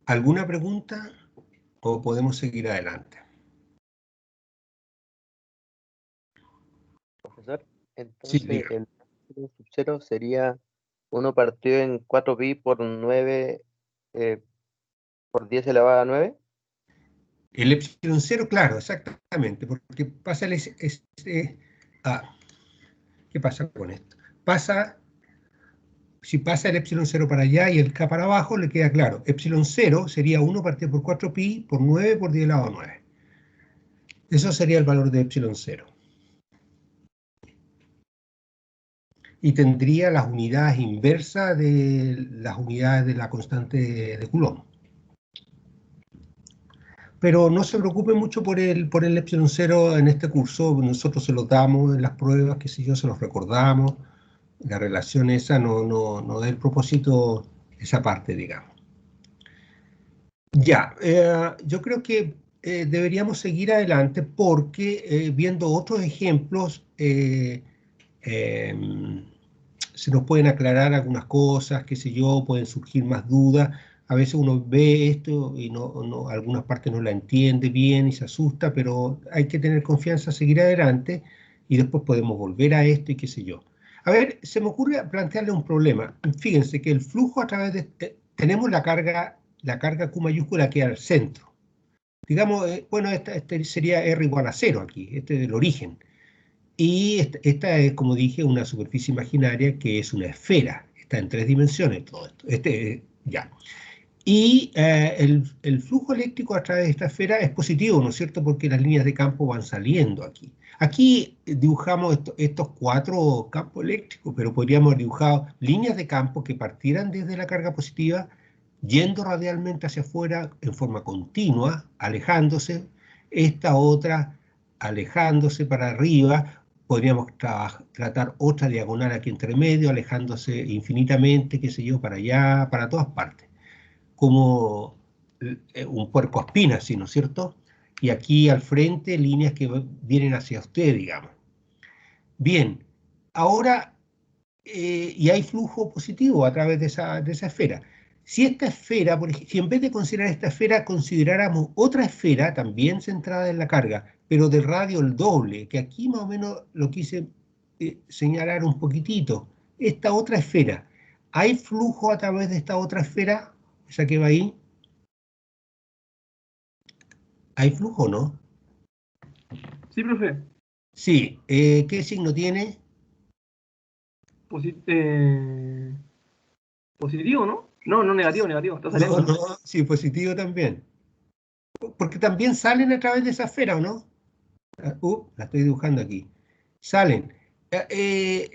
¿Alguna pregunta o podemos seguir adelante? Profesor, Sí, entonces diga. el epsilon sub 0 sería 1 partido en 4pi por 9 por 10 elevado a 9. El epsilon 0, claro, exactamente, porque pasa ¿qué pasa con esto? Si pasa el epsilon 0 para allá y el k para abajo, le queda claro. Epsilon 0 sería 1 partido por 4pi por 9 por 10 elevado a 9. Eso sería el valor de epsilon 0. Y tendría las unidades inversas de las unidades de la constante de Coulomb. Pero no se preocupe mucho por el epsilon 0 en este curso, nosotros se los damos en las pruebas, qué sé yo, se los recordamos, la relación esa no es el propósito, esa parte, digamos. Ya, yo creo que deberíamos seguir adelante porque viendo otros ejemplos, se nos pueden aclarar algunas cosas, qué sé yo, pueden surgir más dudas. A veces uno ve esto y algunas partes no la entiende bien y se asusta, pero hay que tener confianza, seguir adelante y después podemos volver a esto y qué sé yo. A ver, se me ocurre plantearle un problema. Fíjense que el flujo a través de... tenemos la carga Q mayúscula que es al centro. Digamos, bueno, este sería R igual a 0 aquí, este es el origen. Y esta es, como dije, una superficie imaginaria que es una esfera. Está en 3 dimensiones todo esto. Ya. Y el flujo eléctrico a través de esta esfera es positivo, ¿no es cierto? Porque las líneas de campo van saliendo aquí. Aquí dibujamos estos 4 campos eléctricos, pero podríamos haber dibujado líneas de campo que partieran desde la carga positiva, yendo radialmente hacia afuera en forma continua, alejándose, esta otra alejándose para arriba. Podríamos tratar otra diagonal aquí entre medio, alejándose infinitamente, qué sé yo, para allá, para todas partes como un puercoespina, ¿sí, no es cierto? Y aquí al frente líneas que vienen hacia usted, digamos. Bien, ahora, y hay flujo positivo a través de esa esfera. Si esta esfera, por ejemplo, si en vez de considerar esta esfera, consideráramos otra esfera también centrada en la carga, pero de radio el doble, que aquí más o menos lo quise señalar un poquitito, esta otra esfera, ¿hay flujo a través de esta otra esfera? Esa que va ahí. ¿Hay flujo o no? Sí, profe. Sí. ¿Qué signo tiene? Posi- eh, Positivo, ¿no? No, no negativo, negativo. Está No, saliendo. no, sí, positivo también. Porque también salen a través de esa esfera, ¿o no? La estoy dibujando aquí. Salen.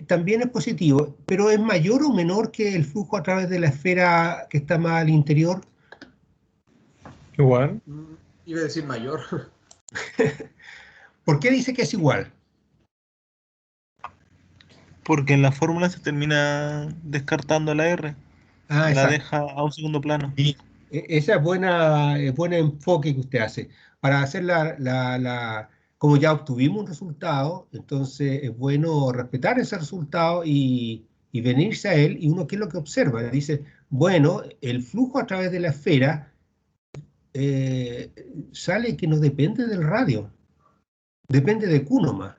También es positivo, pero ¿es mayor o menor que el flujo a través de la esfera que está más al interior? Igual. Iba a decir mayor. ¿Por qué dice que es igual? Porque en la fórmula se termina descartando la R. Ah, La exacto. deja a un segundo plano. Sí, esa es buen enfoque que usted hace. Para hacer como ya obtuvimos un resultado, entonces es bueno respetar ese resultado y venirse a él. Y uno, ¿qué es lo que observa? Dice, bueno, el flujo a través de la esfera eh, sale que no depende del radio, depende de Q nomás.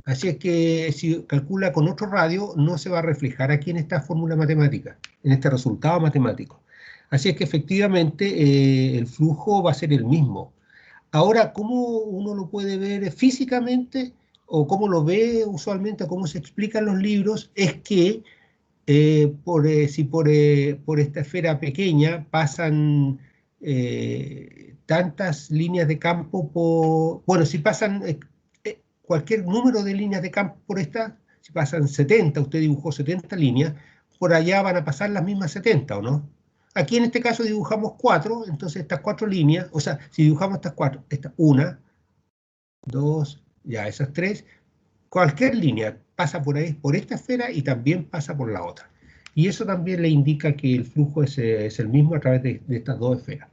Así es que si calcula con otro radio, no se va a reflejar aquí en esta fórmula matemática, en este resultado matemático. Así es que efectivamente el flujo va a ser el mismo. Ahora, ¿cómo uno lo puede ver físicamente o cómo lo ve usualmente o cómo se explica en los libros? Es que si por esta esfera pequeña pasan tantas líneas de campo, bueno, si pasan cualquier número de líneas de campo por esta, si pasan 70, usted dibujó 70 líneas, por allá van a pasar las mismas 70, ¿o no? Aquí en este caso dibujamos 4, entonces estas 4 líneas, o sea, si dibujamos estas 4, esta 1, 2, ya esas 3, cualquier línea pasa por ahí, por esta esfera y también pasa por la otra. Y eso también le indica que el flujo es el mismo a través de estas 2 esferas.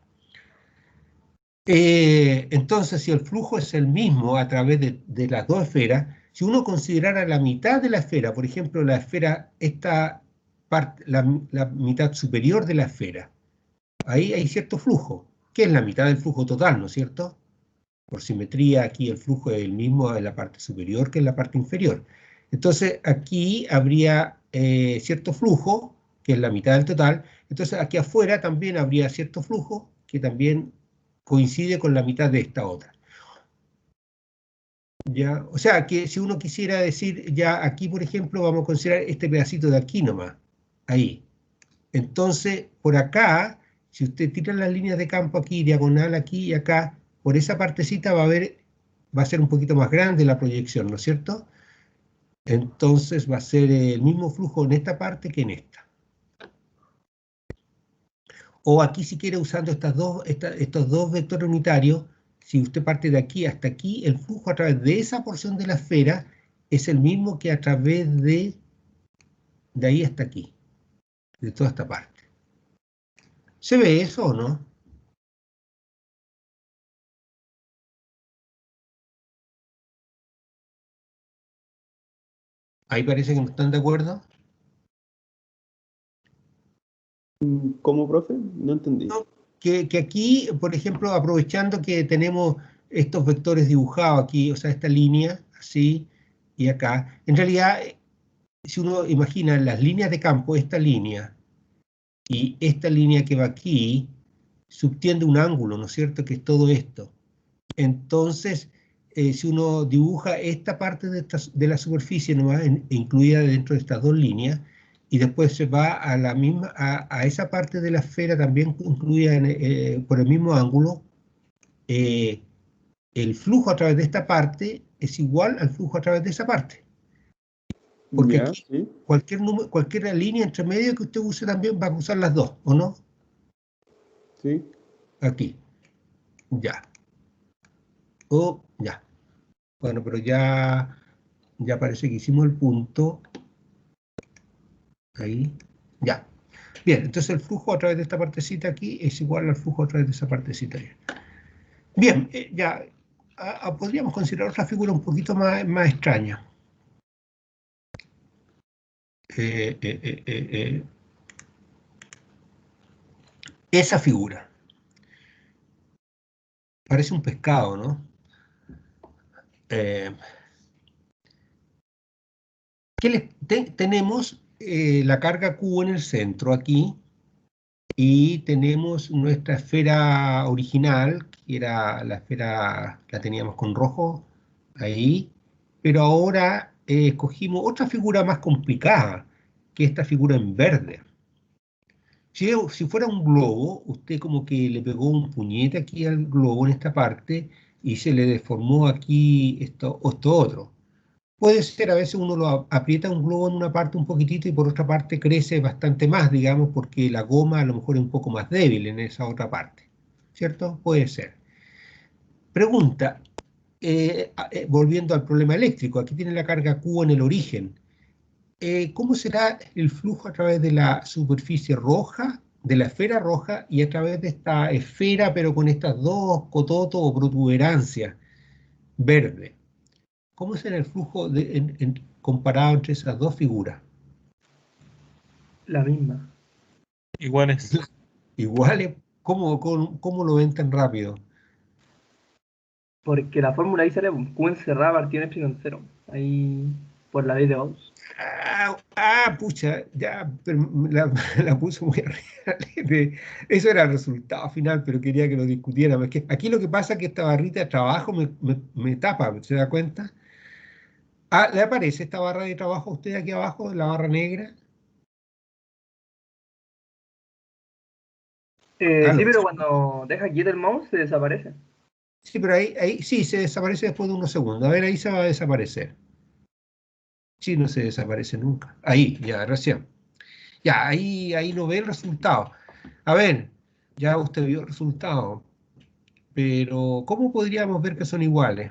Entonces, si el flujo es el mismo a través de las 2 esferas, si uno considerara la mitad de la esfera, por ejemplo, la esfera, esta parte, la mitad superior de la esfera, ahí hay cierto flujo, que es la mitad del flujo total, ¿no es cierto? Por simetría, aquí el flujo es el mismo en la parte superior que en la parte inferior. Entonces, aquí habría cierto flujo, que es la mitad del total. Entonces, aquí afuera también habría cierto flujo, que también coincide con la mitad de esta otra. ¿Ya? O sea, que si uno quisiera decir, ya aquí, por ejemplo, vamos a considerar este pedacito de aquí nomás, ahí. Entonces, por acá, si usted tira las líneas de campo aquí, diagonal aquí y acá, por esa partecita va a ser un poquito más grande la proyección, ¿no es cierto? Entonces va a ser el mismo flujo en esta parte que en esta. O aquí si quiere usando estos dos vectores unitarios, si usted parte de aquí hasta aquí, el flujo a través de esa porción de la esfera es el mismo que a través de ahí hasta aquí, de toda esta parte. ¿Se ve eso o no? Ahí parece que no están de acuerdo. ¿Cómo, profe? No entendí. No, que aquí, por ejemplo, aprovechando que tenemos estos vectores dibujados aquí, o sea, esta línea, así, y acá, en realidad, si uno imagina las líneas de campo, esta línea y esta línea que va aquí, subtiende un ángulo, ¿no es cierto?, que es todo esto. Entonces, si uno dibuja esta parte de la superficie nomás, incluida dentro de estas dos líneas, y después se va a la misma, a esa parte de la esfera también incluida por el mismo ángulo, el flujo a través de esta parte es igual al flujo a través de esa parte. Porque Ya, aquí sí, cualquier línea entre medio que usted use también va a usar las dos, ¿o no? sí. Aquí. Ya. O ya. Bueno, pero ya parece que hicimos el punto. Ahí. Ya. Bien, entonces el flujo a través de esta partecita aquí es igual al flujo a través de esa partecita ahí. Bien, ya. Podríamos considerar otra figura un poquito más extraña. Esa figura. Parece un pescado, ¿no? Tenemos la carga Q en el centro aquí y tenemos nuestra esfera original, que era la esfera, la teníamos con rojo ahí, pero ahora escogimos otra figura más complicada, que esta figura en verde. Si fuera un globo, usted como que le pegó un puñete aquí al globo en esta parte y se le deformó aquí esto otro. Puede ser, a veces uno lo aprieta un globo en una parte un poquitito y por otra parte crece bastante más, digamos, porque la goma a lo mejor es un poco más débil en esa otra parte. ¿Cierto? Puede ser. Pregunta, volviendo al problema eléctrico, aquí tiene la carga Q en el origen. ¿Cómo será el flujo a través de la superficie roja, de la esfera roja, y a través de esta esfera, pero con estas dos cototos o protuberancias verde? ¿Cómo será el flujo comparado entre esas dos figuras? La misma. Iguales. Iguales, ¿cómo lo ven tan rápido? Porque la fórmula ahí sale Q encerrada partido en epsilon cero. Ahí, por la ley de Gauss. Pucha, ya, pero la puso muy arriba. Eso era el resultado final, pero quería que lo discutiéramos. Es que aquí lo que pasa es que esta barrita de trabajo me tapa, ¿se da cuenta? ¿Le aparece esta barra de trabajo a usted aquí abajo, la barra negra? Sí, Aló. pero cuando deja quieto el mouse se desaparece. Sí, pero ahí sí, se desaparece después de unos segundos. A ver, ahí se va a desaparecer. Sí, no se desaparece nunca. Ahí, ya, recién. Ya, ahí no ve el resultado. A ver, ya usted vio el resultado, pero ¿cómo podríamos ver que son iguales?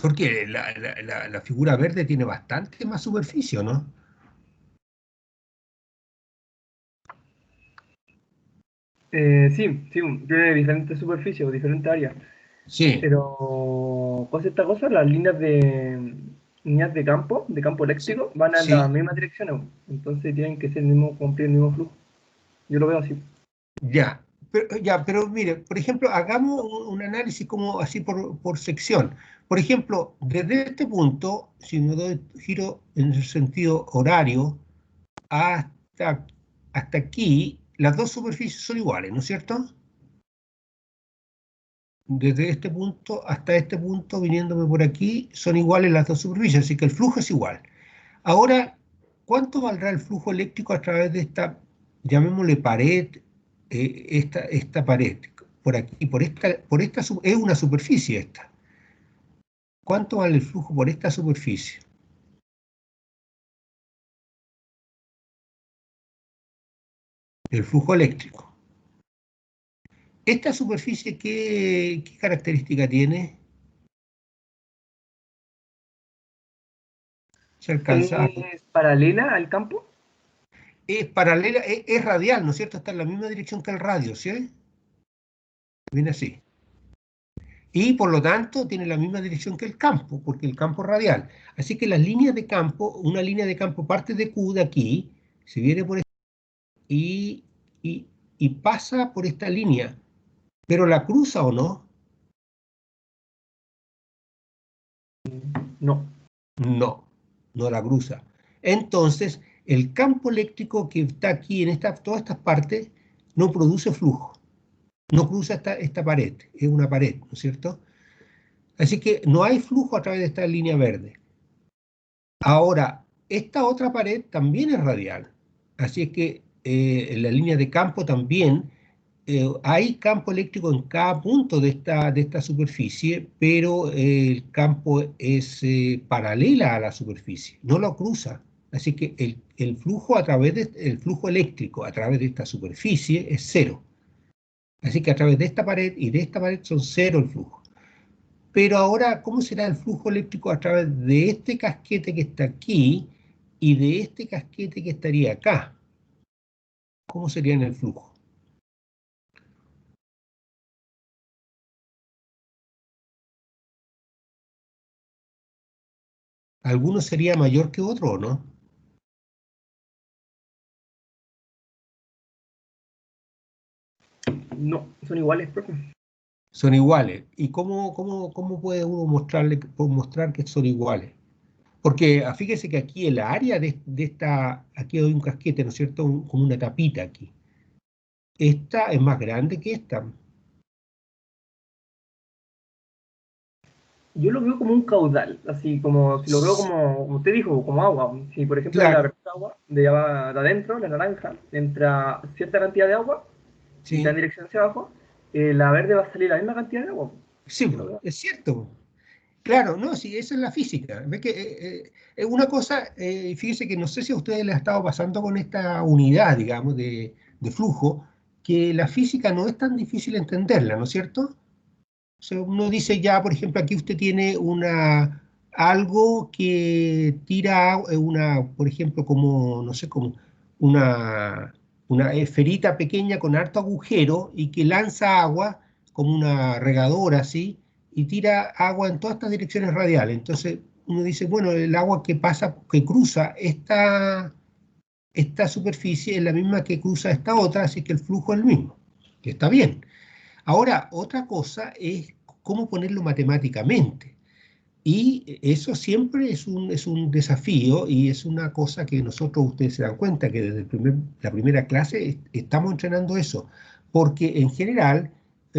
Porque la figura verde tiene bastante más superficie, ¿no? Sí, tiene diferentes superficies o diferentes áreas. Sí, Pero, ¿cuál es esta cosa? Las líneas de campo sí, eléctrico, van en las sí, mismas direcciones. Entonces tienen que ser cumplir el mismo flujo. Yo lo veo así. pero mire, por ejemplo, hagamos un análisis como así por sección. Por ejemplo, desde este punto, si me doy giro en el sentido horario, hasta, hasta aquí, las dos superficies son iguales, ¿no es cierto? Desde este punto hasta este punto, viniéndome por aquí, son iguales las dos superficies, así que el flujo es igual. Ahora, ¿cuánto valdrá el flujo eléctrico a través de esta, llamémosle pared, esta pared? Por aquí, es una superficie esta. ¿Cuánto vale el flujo por esta superficie? El flujo eléctrico. ¿Esta superficie qué característica tiene? ¿Se alcanza? ¿Es paralela al campo? Es paralela, es radial, ¿no es cierto? Está en la misma dirección que el radio, ¿sí? Viene así. Y por lo tanto tiene la misma dirección que el campo, porque el campo es radial. Así que las líneas de campo, una línea de campo parte de Q de aquí, se viene por esta y, y pasa por esta línea, pero la cruza o no. No. No, no la cruza. Entonces, el campo eléctrico que está aquí en todas estas partes no produce flujo, no cruza esta pared, es una pared, ¿no es cierto? Así que no hay flujo a través de esta línea verde. Ahora, esta otra pared también es radial, así es que en la línea de campo también hay campo eléctrico en cada punto de esta superficie, pero el campo es paralela a la superficie, no lo cruza. Así que el flujo el flujo eléctrico a través de esta superficie es cero. Así que a través de esta pared y de esta pared son cero el flujo. Pero ahora, ¿cómo será el flujo eléctrico a través de este casquete que está aquí y de este casquete que estaría acá? ¿Cómo sería en el flujo? ¿Alguno sería mayor que otro o no? No, son iguales, profe. Son iguales. ¿Y cómo puede uno mostrar que son iguales? Porque fíjese que aquí el área de esta, aquí hay un casquete, ¿no es cierto? Como una tapita aquí. Esta es más grande que esta. Yo lo veo como un caudal, así como, si lo veo como usted dijo, como agua. Si, por ejemplo, en la Claro, vertida agua, de adentro, la naranja, entra cierta cantidad de agua y está en sí, dirección hacia abajo, la verde va a salir la misma cantidad de agua. sí, Yo lo veo. es cierto. Claro, no, sí, esa es la física. Ve que es una cosa, fíjese que no sé si a ustedes les ha estado pasando con esta unidad, digamos, de flujo, que la física no es tan difícil entenderla, ¿no es cierto? O sea, uno dice ya, por ejemplo, aquí usted tiene algo que tira por ejemplo, como, no sé, como una, una esferita pequeña con harto agujero y que lanza agua como una regadora así y tira agua en todas estas direcciones radiales. Entonces uno dice, bueno, el agua que pasa, que cruza esta superficie es la misma que cruza esta otra, así que el flujo es el mismo, que está bien. Ahora, otra cosa es cómo ponerlo matemáticamente. Y eso siempre es un desafío y es una cosa que nosotros, ustedes se dan cuenta, que desde la primera clase estamos entrenando eso. Porque en general,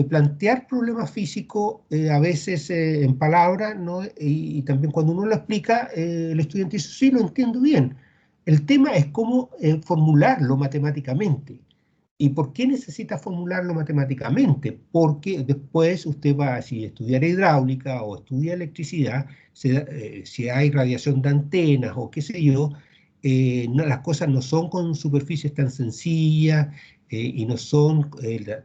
plantear problemas físicos a veces en palabras, ¿no? Y también cuando uno lo explica, el estudiante dice, sí, lo entiendo bien. El tema es cómo formularlo matemáticamente. ¿Y por qué necesita formularlo matemáticamente? Porque después usted va, si estudiar hidráulica o estudia electricidad, si hay radiación de antenas o qué sé yo, las cosas no son con superficies tan sencillas y no son,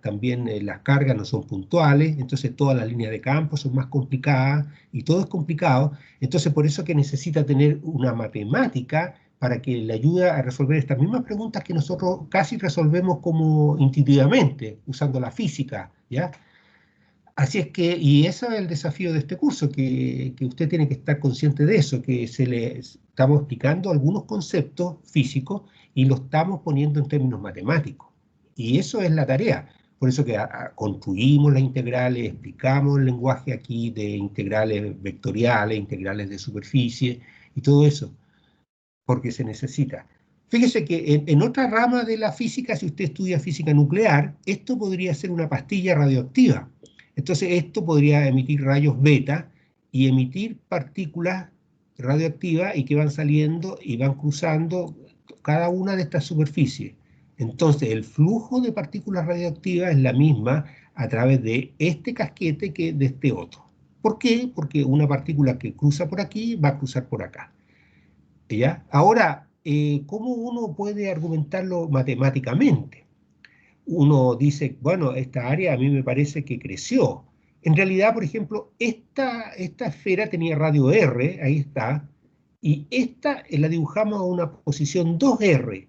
también las cargas no son puntuales, entonces todas las líneas de campo son más complicadas y todo es complicado. Entonces por eso que necesita tener una matemática para que le ayude a resolver estas mismas preguntas que nosotros casi resolvemos como intuitivamente, usando la física, ¿ya? Así es que, y ese es el desafío de este curso, que usted tiene que estar consciente de eso, que estamos explicando algunos conceptos físicos y los estamos poniendo en términos matemáticos. Y eso es la tarea. Por eso que construimos las integrales, explicamos el lenguaje aquí de integrales vectoriales, integrales de superficie y todo eso, porque se necesita. Fíjese que en otra rama de la física, si usted estudia física nuclear, esto podría ser una pastilla radioactiva. Entonces esto podría emitir rayos beta y emitir partículas radioactivas y que van saliendo y van cruzando cada una de estas superficies. Entonces el flujo de partículas radioactivas es la misma a través de este casquete que de este otro. ¿Por qué? Porque una partícula que cruza por aquí va a cruzar por acá. ¿Ya? Ahora, ¿cómo uno puede argumentarlo matemáticamente? Uno dice, bueno, esta área a mí me parece que creció. En realidad, por ejemplo, esta esfera tenía radio R, ahí está, y esta la dibujamos a una posición 2R.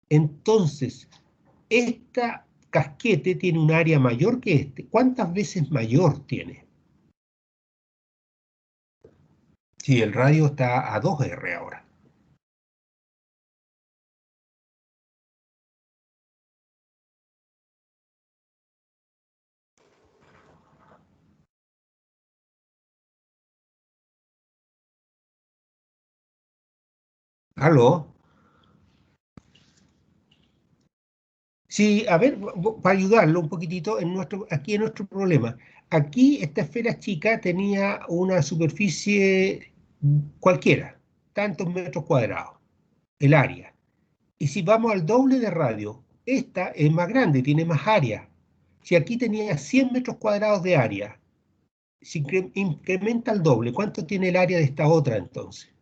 Entonces, esta casquete tiene un área mayor que este. ¿Cuántas veces mayor tiene? Sí, el radio está a 2R ahora. ¿Aló? Sí, a ver, para ayudarlo un poquitito aquí en nuestro problema. Aquí esta esfera chica tenía una superficie cualquiera, tantos metros cuadrados, el área. Y si vamos al doble de radio, esta es más grande, tiene más área. Si aquí tenía 100 metros cuadrados de área, si incrementa el doble, ¿cuánto tiene el área de esta otra entonces?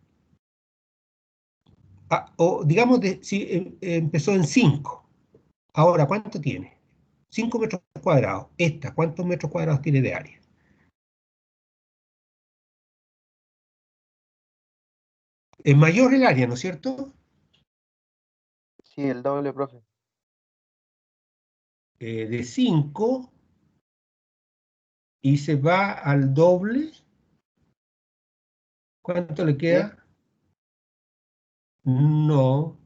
O digamos, si empezó en 5. Ahora, ¿cuánto tiene? 5 metros cuadrados. Esta, ¿cuántos metros cuadrados tiene de área? Es mayor el área, ¿no es cierto? Sí, el doble, profe. De 5 y se va al doble. ¿Cuánto le queda? No,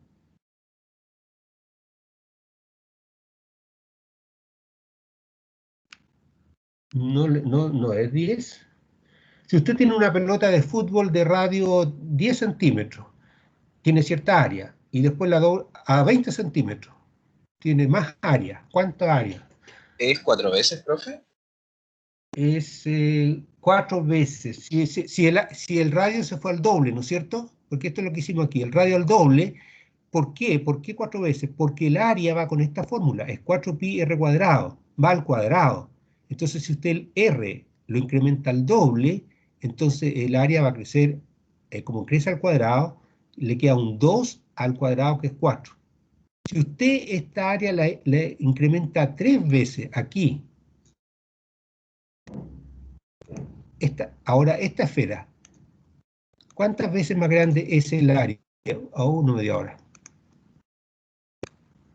no es 10. Si usted tiene una pelota de fútbol de radio 10 centímetros, tiene cierta área, y después la dobla a 20 centímetros, tiene más área. ¿Cuánta área? ¿Es 4 veces, profe? Es 4 veces. Si el radio se fue al doble, ¿no es cierto? Porque esto es lo que hicimos aquí, el radio al doble. ¿Por qué? ¿Por qué 4 veces? Porque el área va con esta fórmula, es 4pi r cuadrado, va al cuadrado. Entonces, si usted el r lo incrementa al doble, entonces el área va a crecer, como crece al cuadrado, le queda un 2 al cuadrado, que es 4. Si usted esta área le incrementa 3 veces aquí, ahora esta esfera, ¿cuántas veces más grande es el área? Oh, no me dio ahora.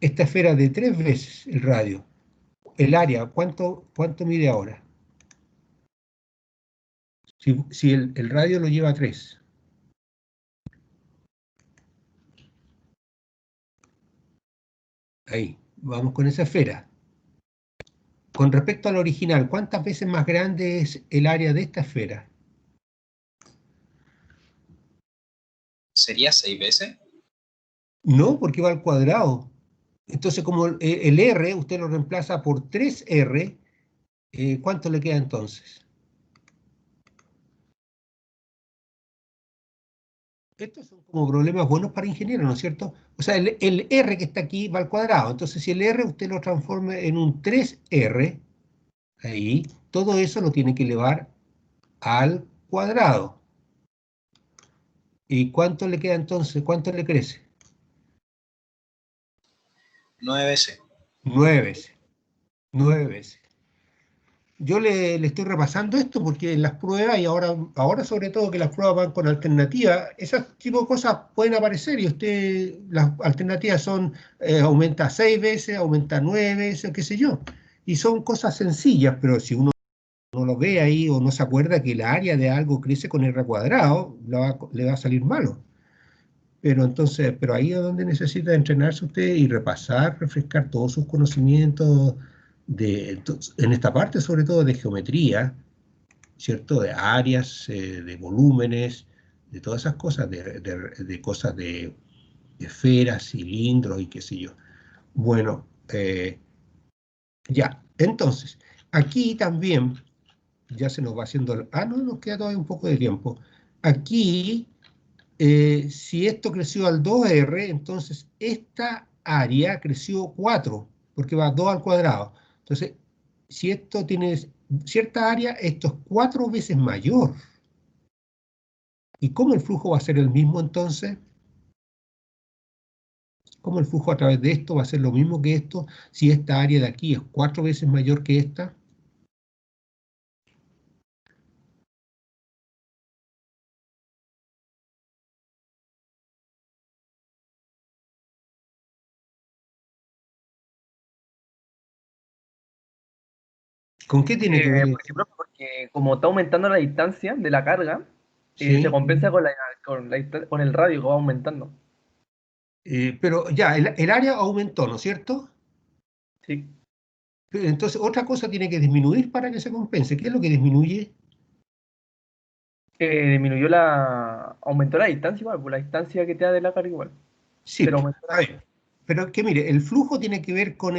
Esta esfera de 3 veces el radio. El área, ¿cuánto mide ahora? Si el radio lo lleva a 3. Ahí, vamos con esa esfera. Con respecto al original, ¿cuántas veces más grande es el área de esta esfera? ¿Sería 6 veces? No, porque va al cuadrado. Entonces, como el R usted lo reemplaza por 3R, ¿cuánto le queda entonces? Estos son como problemas buenos para ingenieros, ¿no es cierto? O sea, el R que está aquí va al cuadrado. Entonces, si el R usted lo transforma en un 3R, ahí, todo eso lo tiene que elevar al cuadrado. ¿Y cuánto le queda entonces? ¿Cuánto le crece? 9 veces. 9 veces. 9 veces. Yo le estoy repasando esto porque en las pruebas, y ahora sobre todo que las pruebas van con alternativas, esas tipo de cosas pueden aparecer y las alternativas son, aumenta 6 veces, aumenta 9 veces, qué sé yo. Y son cosas sencillas, pero si uno no lo ve ahí o no se acuerda que la área de algo crece con R cuadrado, le va a salir malo. Pero ahí es donde necesita entrenarse usted y repasar, refrescar todos sus conocimientos en esta parte, sobre todo de geometría, ¿cierto? De áreas, de volúmenes, de todas esas cosas, de cosas de esferas, cilindros y qué sé yo. Bueno, ya, entonces, aquí también, ya se nos va haciendo, no, nos queda todavía un poco de tiempo. Aquí, si esto creció al 2R, entonces esta área creció 4, porque va 2 al cuadrado. Entonces, si esto tiene cierta área, esto es 4 veces mayor. ¿Y cómo el flujo va a ser el mismo entonces? ¿Cómo el flujo a través de esto va a ser lo mismo que esto si esta área de aquí es 4 veces mayor que esta? ¿Con qué tiene que ver Porque, profe, porque como está aumentando la distancia de la carga, Sí. Se compensa con el radio que va aumentando. Pero ya, el área aumentó, ¿no es cierto? Sí. Entonces, otra cosa tiene que disminuir para que se compense. ¿Qué es lo que disminuye? Aumentó la distancia igual, pues la distancia que te da de la carga igual. Sí, Pero aumentó a ver, pero que mire, el flujo tiene que ver con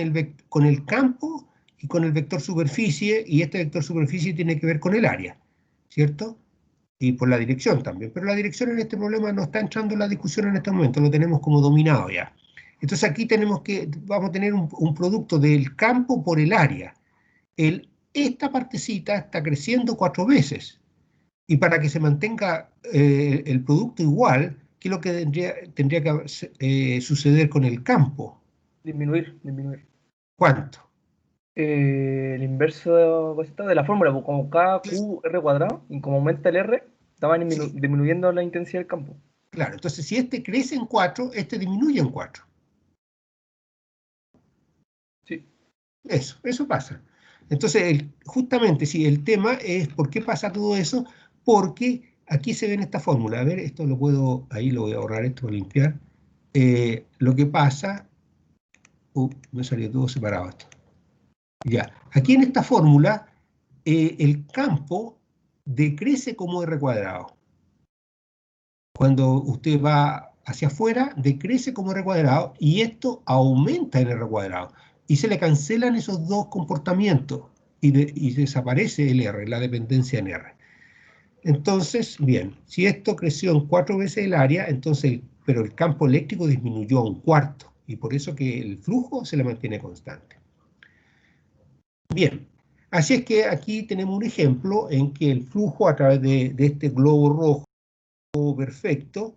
con el campo y con el vector superficie, y este vector superficie tiene que ver con el área, ¿cierto? Y por la dirección también. Pero la dirección en este problema no está entrando en la discusión en este momento, lo tenemos como dominado ya. Entonces aquí vamos a tener un producto del campo por el área. Esta partecita está creciendo 4 veces. Y para que se mantenga el producto igual, ¿qué es lo que tendría que suceder con el campo? disminuir. ¿Cuánto? El inverso de la fórmula, pues como KQR cuadrado, y como aumenta el R, estaba Sí, disminuyendo la intensidad del campo. claro. Entonces, si este crece en 4, este disminuye en 4. Sí. Eso pasa. Entonces, justamente, sí, el tema es ¿por qué pasa todo eso? Porque aquí se ve en esta fórmula. A ver, esto lo puedo, ahí lo voy a ahorrar, esto para limpiar. Lo que pasa, me salió todo separado esto. Ya, aquí en esta fórmula, el campo decrece como R cuadrado. Cuando usted va hacia afuera, decrece como R cuadrado y esto aumenta en R cuadrado. Y se le cancelan esos dos comportamientos y desaparece el R, la dependencia en R. Entonces, bien, si esto creció en 4 veces el área, entonces, pero el campo eléctrico disminuyó a un cuarto y por eso que el flujo se le mantiene constante. Bien, así es que aquí tenemos un ejemplo en que el flujo a través de este globo rojo perfecto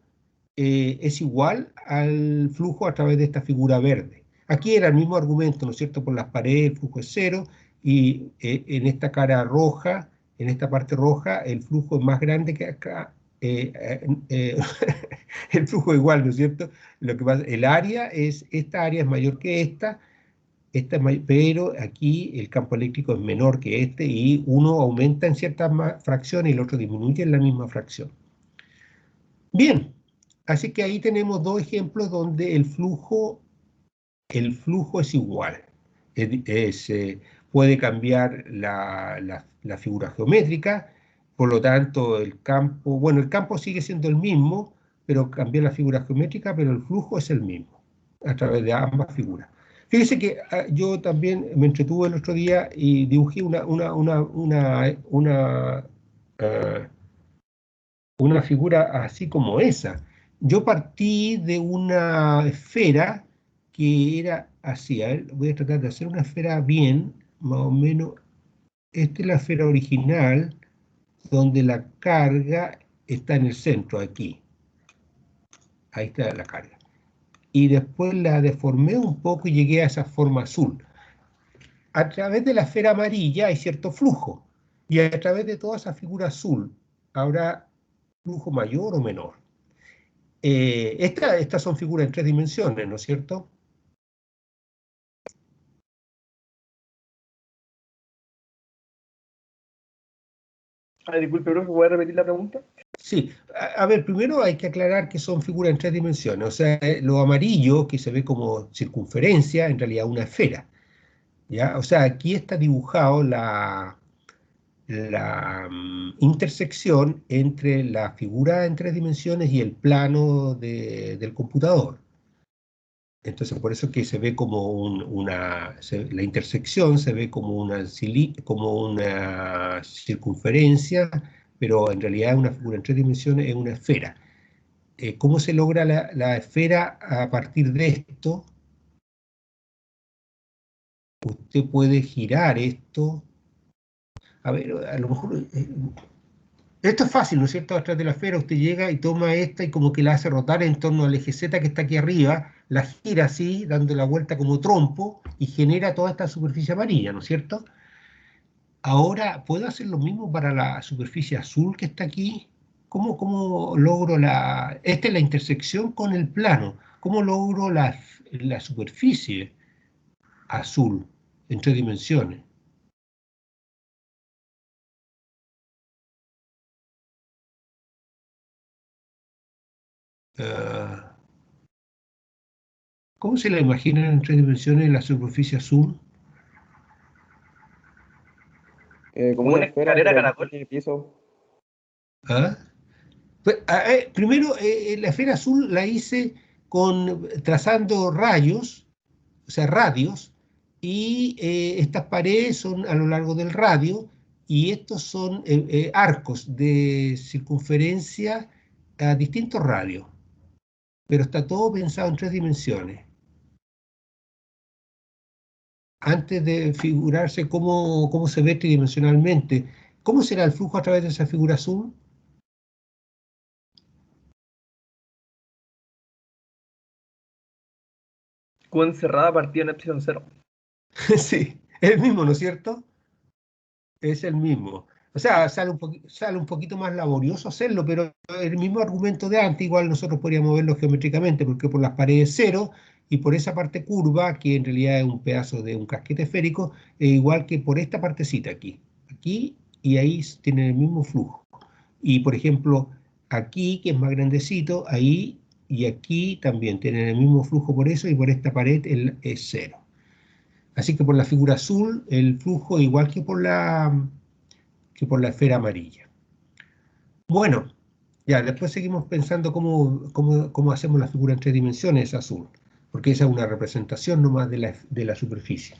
es igual al flujo a través de esta figura verde. Aquí era el mismo argumento, ¿no es cierto? Por las paredes el flujo es cero y en esta cara roja, en esta parte roja, el flujo es más grande que acá. El flujo es igual, ¿no es cierto? Lo que pasa, esta área es mayor que esta pero aquí el campo eléctrico es menor que este y uno aumenta en ciertas fracciones y el otro disminuye en la misma fracción. Bien, así que ahí tenemos dos ejemplos donde el flujo es igual. Puede cambiar la figura geométrica, por lo tanto el campo sigue siendo el mismo, pero cambia la figura geométrica, pero el flujo es el mismo, a través de ambas figuras. Fíjese que yo también me entretuve el otro día y dibujé eh, una figura así como esa. Yo partí de una esfera que era así. A ver, voy a tratar de hacer una esfera bien, más o menos. Esta es la esfera original, donde la carga está en el centro, aquí. Ahí está la carga. Y después la deformé un poco y llegué a esa forma azul. A través de la esfera amarilla hay cierto flujo. Y a través de toda esa figura azul habrá flujo mayor o menor. Estas son figuras en 3 dimensiones, ¿no es cierto? Disculpe, profe, ¿puede repetir la pregunta? Sí. A ver, primero hay que aclarar que son figuras en 3 dimensiones. O sea, lo amarillo, que se ve como circunferencia, en realidad una esfera. ¿Ya? O sea, aquí está dibujado la intersección entre la figura en 3 dimensiones y el plano del computador. Entonces, por eso que se ve como la intersección se ve como una circunferencia, pero en realidad una figura en 3 dimensiones es una esfera. ¿Cómo se logra la esfera a partir de esto? Usted puede girar esto. A ver, a lo mejor esto es fácil, ¿no es cierto? Atrás de la esfera usted llega y toma esta y como que la hace rotar en torno al eje Z que está aquí arriba, la gira así, dando la vuelta como trompo y genera toda esta superficie amarilla, ¿no es cierto? Ahora, ¿puedo hacer lo mismo para la superficie azul que está aquí? ¿Cómo logro esta es la intersección con el plano. ¿Cómo logro la superficie azul en 3 dimensiones? Ah, ¿cómo se la imaginan en 3 dimensiones la superficie azul? Como Como una una esfera, escalera pero no caracol. tiene piso. ¿Ah? Pues, primero, la esfera azul la hice trazando rayos, o sea, radios, y estas paredes son a lo largo del radio, y estos son arcos de circunferencia a distintos radios, pero está todo pensado en 3 dimensiones. Antes de figurarse cómo se ve tridimensionalmente, ¿cómo será el flujo a través de esa figura azul? Q encerrada partida en epsilon 0. Sí, es el mismo, ¿no es cierto? Es el mismo. O sea, sale un poquito más laborioso hacerlo, pero el mismo argumento de antes, igual nosotros podríamos verlo geométricamente, porque por las paredes cero y por esa parte curva, que en realidad es un pedazo de un casquete esférico, igual que por esta partecita aquí. Aquí y ahí tienen el mismo flujo. Y por ejemplo, aquí, que es más grandecito, ahí y aquí también tienen el mismo flujo por eso, y por esta pared es cero. Así que por la figura azul, el flujo igual que por la esfera amarilla. Bueno, ya, después seguimos pensando cómo hacemos la figura en 3 dimensiones azul, porque esa es una representación nomás de la superficie.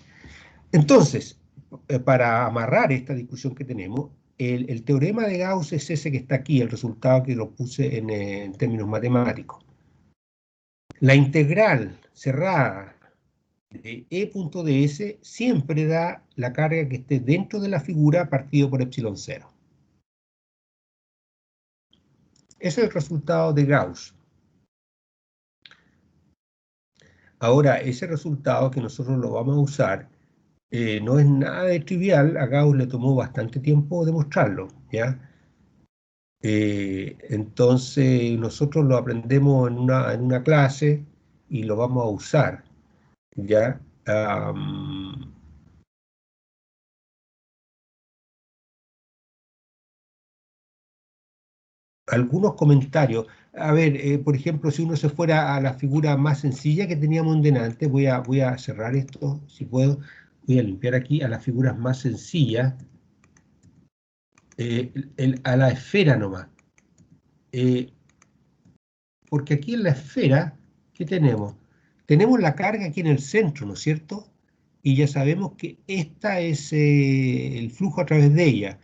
Entonces, para amarrar esta discusión que tenemos, el teorema de Gauss es ese que está aquí, el resultado que lo puse en términos matemáticos. La integral cerrada de E.ds siempre da la carga que esté dentro de la figura partido por epsilon 0. Ese es el resultado de Gauss. Ahora, ese resultado que nosotros lo vamos a usar no es nada de trivial. A Gauss le tomó bastante tiempo demostrarlo, ¿ya? Entonces, nosotros lo aprendemos en una clase y lo vamos a usar, ¿ya? Algunos comentarios. A ver, por ejemplo, si uno se fuera a la figura más sencilla que teníamos en delante, voy a cerrar esto, si puedo, voy a limpiar aquí a las figuras más sencillas, a la esfera nomás. Porque aquí en la esfera, ¿qué tenemos? Tenemos la carga aquí en el centro, ¿no es cierto? Y ya sabemos que esta es el flujo a través de ella.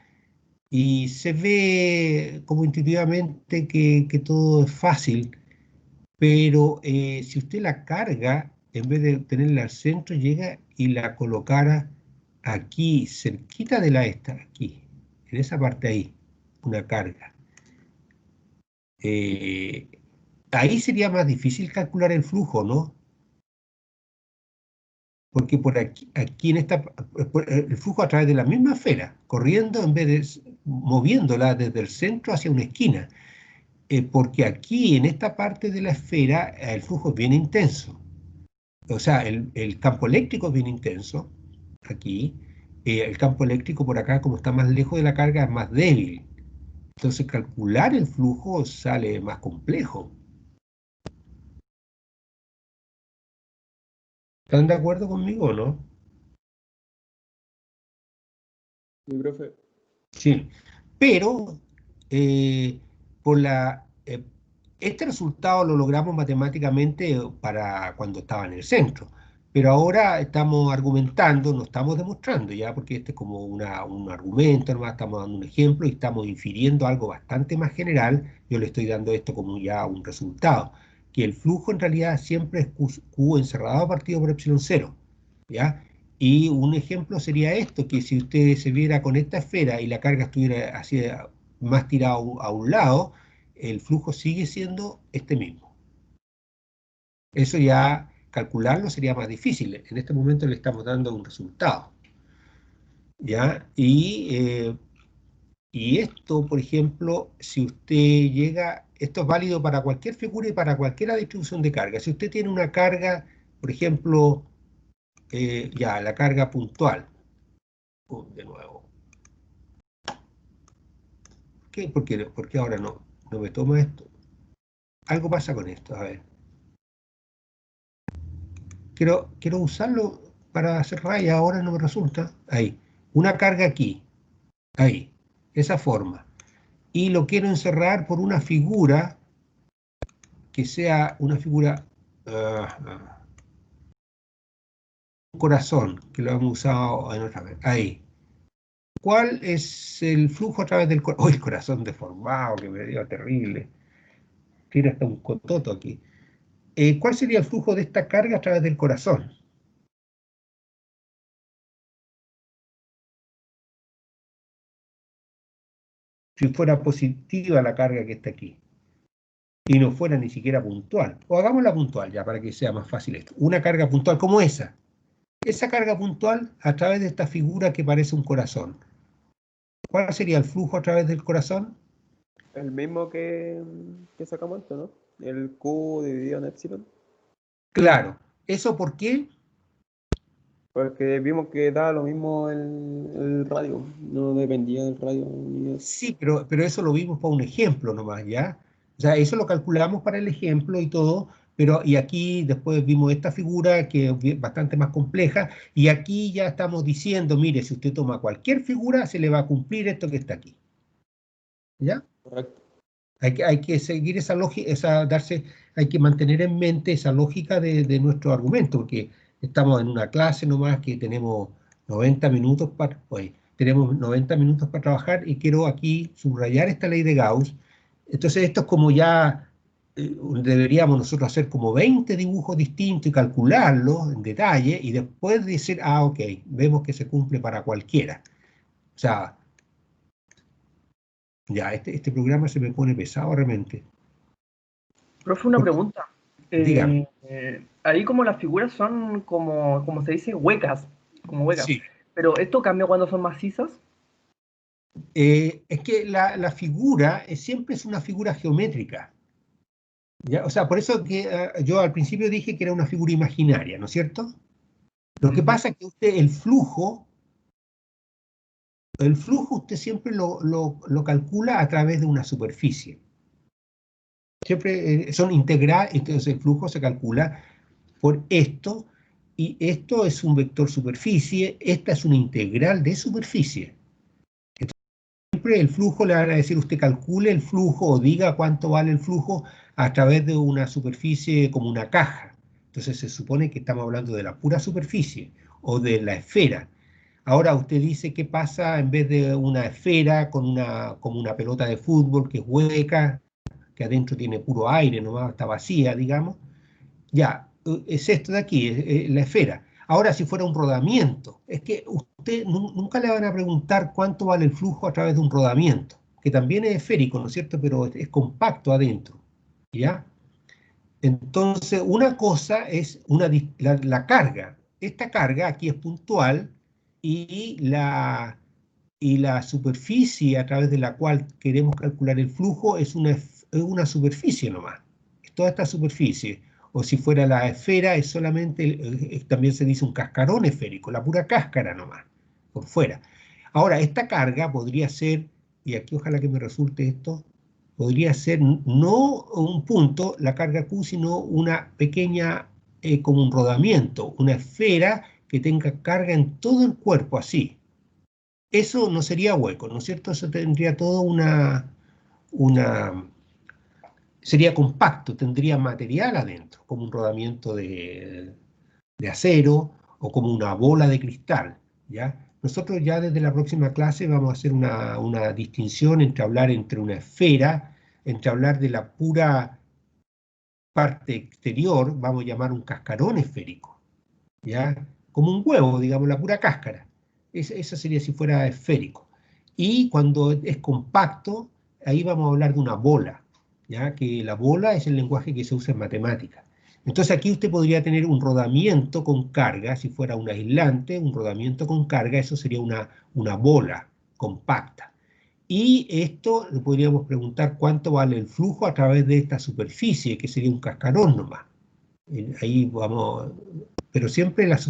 Y se ve como intuitivamente que todo es fácil. Pero si usted la carga, en vez de tenerla al centro, llega y la colocara aquí, cerquita de la esta, aquí, en esa parte ahí, una carga. Eh, ahí sería más difícil calcular el flujo, ¿no? Porque por aquí el flujo a través de la misma esfera, corriendo en vez de moviéndola desde el centro hacia una esquina. Porque aquí, en esta parte de la esfera, el flujo es bien intenso. O sea, el campo eléctrico es bien intenso, aquí. El campo eléctrico por acá, como está más lejos de la carga, es más débil. Entonces, calcular el flujo sale más complejo. ¿Están de acuerdo conmigo o no? Mi profe. Sí. Pero, eh, por este resultado lo logramos matemáticamente para cuando estaba en el centro. Pero ahora estamos argumentando, no estamos demostrando ya, porque este es como un argumento, nomás estamos dando un ejemplo y estamos infiriendo algo bastante más general. Yo le estoy dando esto como ya un resultado, que el flujo en realidad siempre es Q encerrado partido por epsilon 0, ¿ya? Y un ejemplo sería esto, que si usted se viera con esta esfera y la carga estuviera así más tirada a un lado, el flujo sigue siendo este mismo. Eso ya calcularlo sería más difícil. En este momento le estamos dando un resultado, ¿ya? Y esto, por ejemplo, si usted llega, esto es válido para cualquier figura y para cualquier distribución de carga. Si usted tiene una carga, por ejemplo, ya, la carga puntual, de nuevo. ¿Por qué ahora no me toma esto? algo pasa con esto, a ver. Quiero usarlo para hacer raya, ahora no me resulta. Ahí, una carga aquí, ahí, esa forma. Y lo quiero encerrar por una figura que sea una figura, un corazón, que lo hemos usado en otra vez. Ahí. ¿Cuál es el flujo a través del corazón? ¡Oh, el corazón deformado, que me dio terrible! Tiene hasta un cototo aquí. ¿Cuál sería el flujo de esta carga a través del corazón? Si fuera positiva la carga que está aquí y no fuera ni siquiera puntual. O hagámosla puntual ya para que sea más fácil esto. Una carga puntual como esa. Esa carga puntual a través de esta figura que parece un corazón. ¿Cuál sería el flujo a través del corazón? El mismo que sacamos antes, ¿no? El Q dividido en epsilon. Claro. ¿Eso por qué? Porque vimos que daba lo mismo el radio, no dependía del radio. Ni Sí, pero eso lo vimos para un ejemplo nomás, ¿ya? O sea, eso lo calculamos para el ejemplo y todo, y aquí después vimos esta figura que es bastante más compleja, y aquí ya estamos diciendo, mire, si usted toma cualquier figura, se le va a cumplir esto que está aquí. ¿Ya? Correcto. Hay que seguir esa lógica, hay que mantener en mente esa lógica de nuestro argumento, porque estamos en una clase nomás que tenemos 90 minutos tenemos 90 minutos para trabajar y quiero aquí subrayar esta ley de Gauss. Entonces esto es como ya deberíamos nosotros hacer como 20 dibujos distintos y calcularlos en detalle y después decir, ok, vemos que se cumple para cualquiera. O sea, ya, este programa se me pone pesado realmente. Profe, una pregunta. Dígame. Ahí como las figuras son como se dice, huecas, como huecas. Sí. Pero ¿esto cambia cuando son macizas? Es que la figura siempre es una figura geométrica. ¿Ya? O sea, por eso que yo al principio dije que era una figura imaginaria, ¿no es cierto? Lo que pasa es que usted el flujo usted siempre lo calcula a través de una superficie. Siempre son integrales, entonces el flujo se calcula por esto, y esto es un vector superficie, esta es una integral de superficie. Siempre el flujo le van a decir, usted calcule el flujo o diga cuánto vale el flujo a través de una superficie como una caja. Entonces se supone que estamos hablando de la pura superficie o de la esfera. Ahora usted dice qué pasa en vez de una esfera como una pelota de fútbol que es hueca, que adentro tiene puro aire, nomás está vacía, digamos. Ya, es esto de aquí, es la esfera. Ahora, si fuera un rodamiento, es que usted nunca le van a preguntar cuánto vale el flujo a través de un rodamiento, que también es esférico, ¿no es cierto? Pero es compacto adentro, ¿ya? Entonces, una cosa es la carga. Esta carga aquí es puntual y la superficie a través de la cual queremos calcular el flujo es una superficie nomás. Es toda esta superficie. O si fuera la esfera, es solamente, también se dice un cascarón esférico, la pura cáscara nomás, por fuera. Ahora, esta carga podría ser, y aquí ojalá que me resulte esto, podría ser no un punto, la carga Q, sino una pequeña, como un rodamiento, una esfera que tenga carga en todo el cuerpo, así. Eso no sería hueco, ¿no es cierto? Eso tendría todo sería compacto, tendría material adentro, como un rodamiento de acero o como una bola de cristal, ¿ya? Nosotros ya desde la próxima clase vamos a hacer una distinción entre hablar entre una esfera, entre hablar de la pura parte exterior, vamos a llamar un cascarón esférico, ¿ya? Como un huevo, digamos, la pura cáscara. Eso sería si fuera esférico. Y cuando es compacto, ahí vamos a hablar de una bola, ¿ya? Que la bola es el lenguaje que se usa en matemáticas. Entonces aquí usted podría tener un rodamiento con carga, si fuera un aislante, un rodamiento con carga, eso sería una bola compacta. Y esto le podríamos preguntar cuánto vale el flujo a través de esta superficie, que sería un cascarón nomás. Ahí vamos, pero siempre los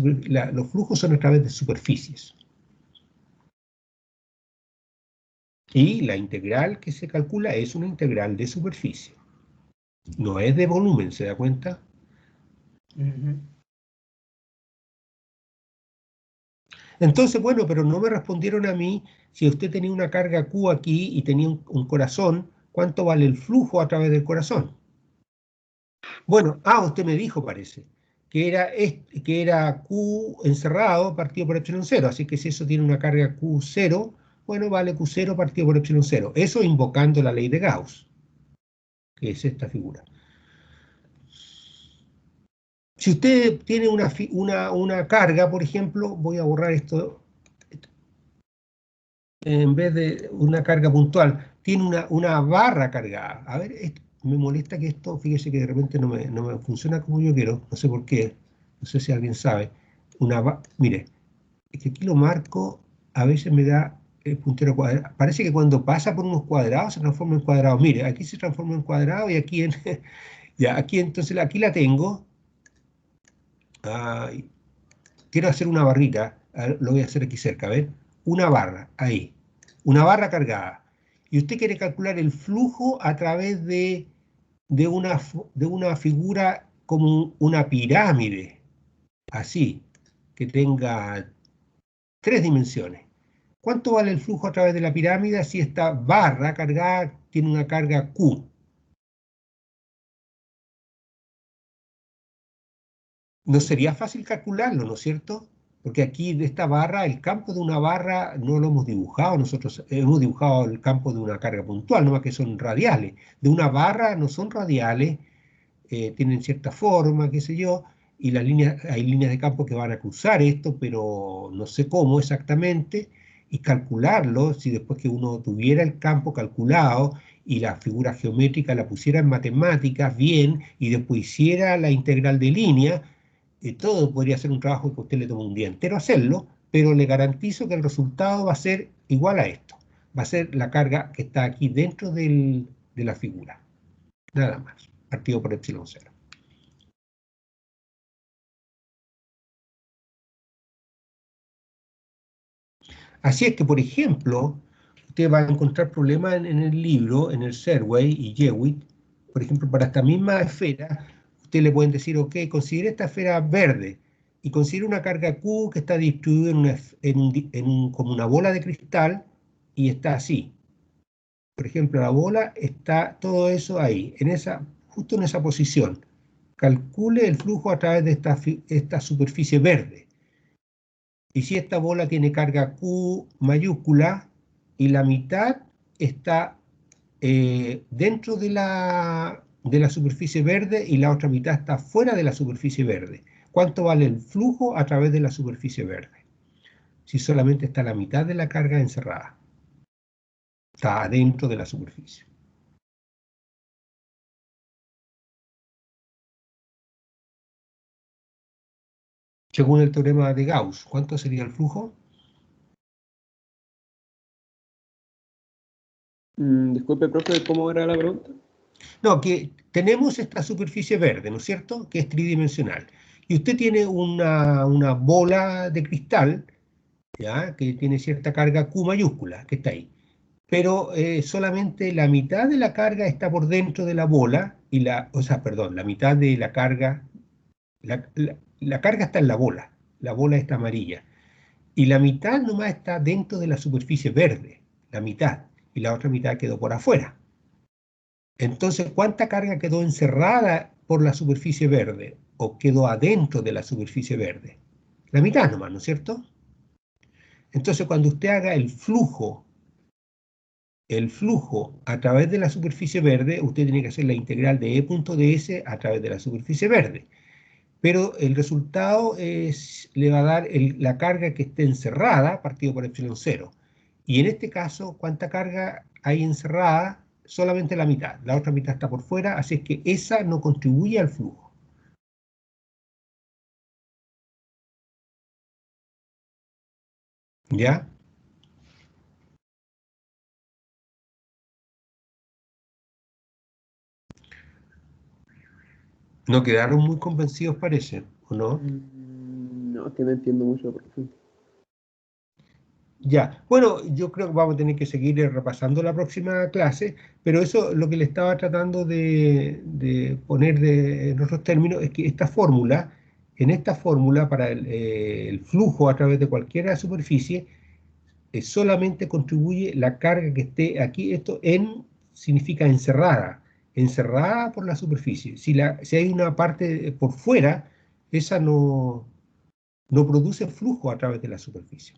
flujos son a través de superficies. Y la integral que se calcula es una integral de superficie. No es de volumen, ¿se da cuenta? Ujú. Entonces, bueno, pero no me respondieron a mí si usted tenía una carga Q aquí y tenía un corazón, ¿cuánto vale el flujo a través del corazón? Bueno, usted me dijo, parece, que era Q encerrado partido por epsilon cero, así que si eso tiene una carga Q0, bueno, vale Q0 partido por epsilon cero. Eso invocando la ley de Gauss, que es esta figura. Si usted tiene una carga, por ejemplo, voy a borrar esto, en vez de una carga puntual, tiene una barra cargada. A ver, me molesta que esto, fíjese que de repente no me funciona como yo quiero, no sé por qué, no sé si alguien sabe. Mire, es que aquí lo marco, a veces me da el puntero cuadrado. Parece que cuando pasa por unos cuadrados se transforma en cuadrado. Mire, aquí se transforma en cuadrado y aquí en... Ya, aquí entonces, aquí la tengo. Ay, quiero hacer una barrita, lo voy a hacer aquí cerca, ¿ven? Una barra, ahí, una barra cargada. Y usted quiere calcular el flujo a través de una figura como una pirámide, así, que tenga 3 dimensiones. ¿Cuánto vale el flujo a través de la pirámide si esta barra cargada tiene una carga Q? No sería fácil calcularlo, ¿no es cierto? Porque aquí de esta barra, el campo de una barra no lo hemos dibujado, nosotros hemos dibujado el campo de una carga puntual, no más que son radiales. De una barra no son radiales, tienen cierta forma, qué sé yo, y hay líneas de campo que van a cruzar esto, pero no sé cómo exactamente, y calcularlo, si después que uno tuviera el campo calculado y la figura geométrica la pusiera en matemáticas bien, y después hiciera la integral de línea, todo podría ser un trabajo que a usted le toma un día entero hacerlo, pero le garantizo que el resultado va a ser igual a esto. Va a ser la carga que está aquí dentro de la figura. Nada más. Partido por epsilon cero. Así es que, por ejemplo, usted va a encontrar problemas en el libro, en el Serway y Jewitt. Por ejemplo, para esta misma esfera, usted le pueden decir, ok, considere esta esfera verde y considere una carga Q que está distribuida como una bola de cristal y está así. Por ejemplo, la bola está todo eso ahí, justo en esa posición. Calcule el flujo a través de esta superficie verde. Y si esta bola tiene carga Q mayúscula y la mitad está dentro de la superficie verde y la otra mitad está fuera de la superficie verde, ¿cuánto vale el flujo a través de la superficie verde? Si solamente está la mitad de la carga encerrada, está adentro de la superficie. Según el teorema de Gauss, ¿cuánto sería el flujo? Disculpe, profe, ¿cómo era la pregunta? No, que tenemos esta superficie verde, ¿no es cierto? Que es tridimensional. Y usted tiene una bola de cristal, ¿ya? Que tiene cierta carga Q mayúscula, que está ahí. Pero solamente la mitad de la carga está por dentro de la bola, o sea, perdón, la mitad de la carga, la carga está en la bola está amarilla. Y la mitad nomás está dentro de la superficie verde, la mitad, y la otra mitad quedó por afuera. Entonces, ¿cuánta carga quedó encerrada por la superficie verde o quedó adentro de la superficie verde? La mitad nomás, ¿no es cierto? Entonces, cuando usted haga el flujo a través de la superficie verde, usted tiene que hacer la integral de E.ds a través de la superficie verde. Pero el resultado le va a dar la carga que esté encerrada, partido por epsilon cero. Y en este caso, ¿cuánta carga hay encerrada? Solamente la mitad. La otra mitad está por fuera, así es que esa no contribuye al flujo. ¿Ya? No quedaron muy convencidos, parece, ¿o no? No, es que no entiendo mucho, profe. Ya, bueno, yo creo que vamos a tener que seguir repasando la próxima clase, pero eso lo que le estaba tratando de poner en otros términos es que en esta fórmula para el flujo a través de cualquier superficie, solamente contribuye la carga que esté aquí. Esto en significa encerrada por la superficie. Si hay una parte por fuera, esa no produce flujo a través de la superficie.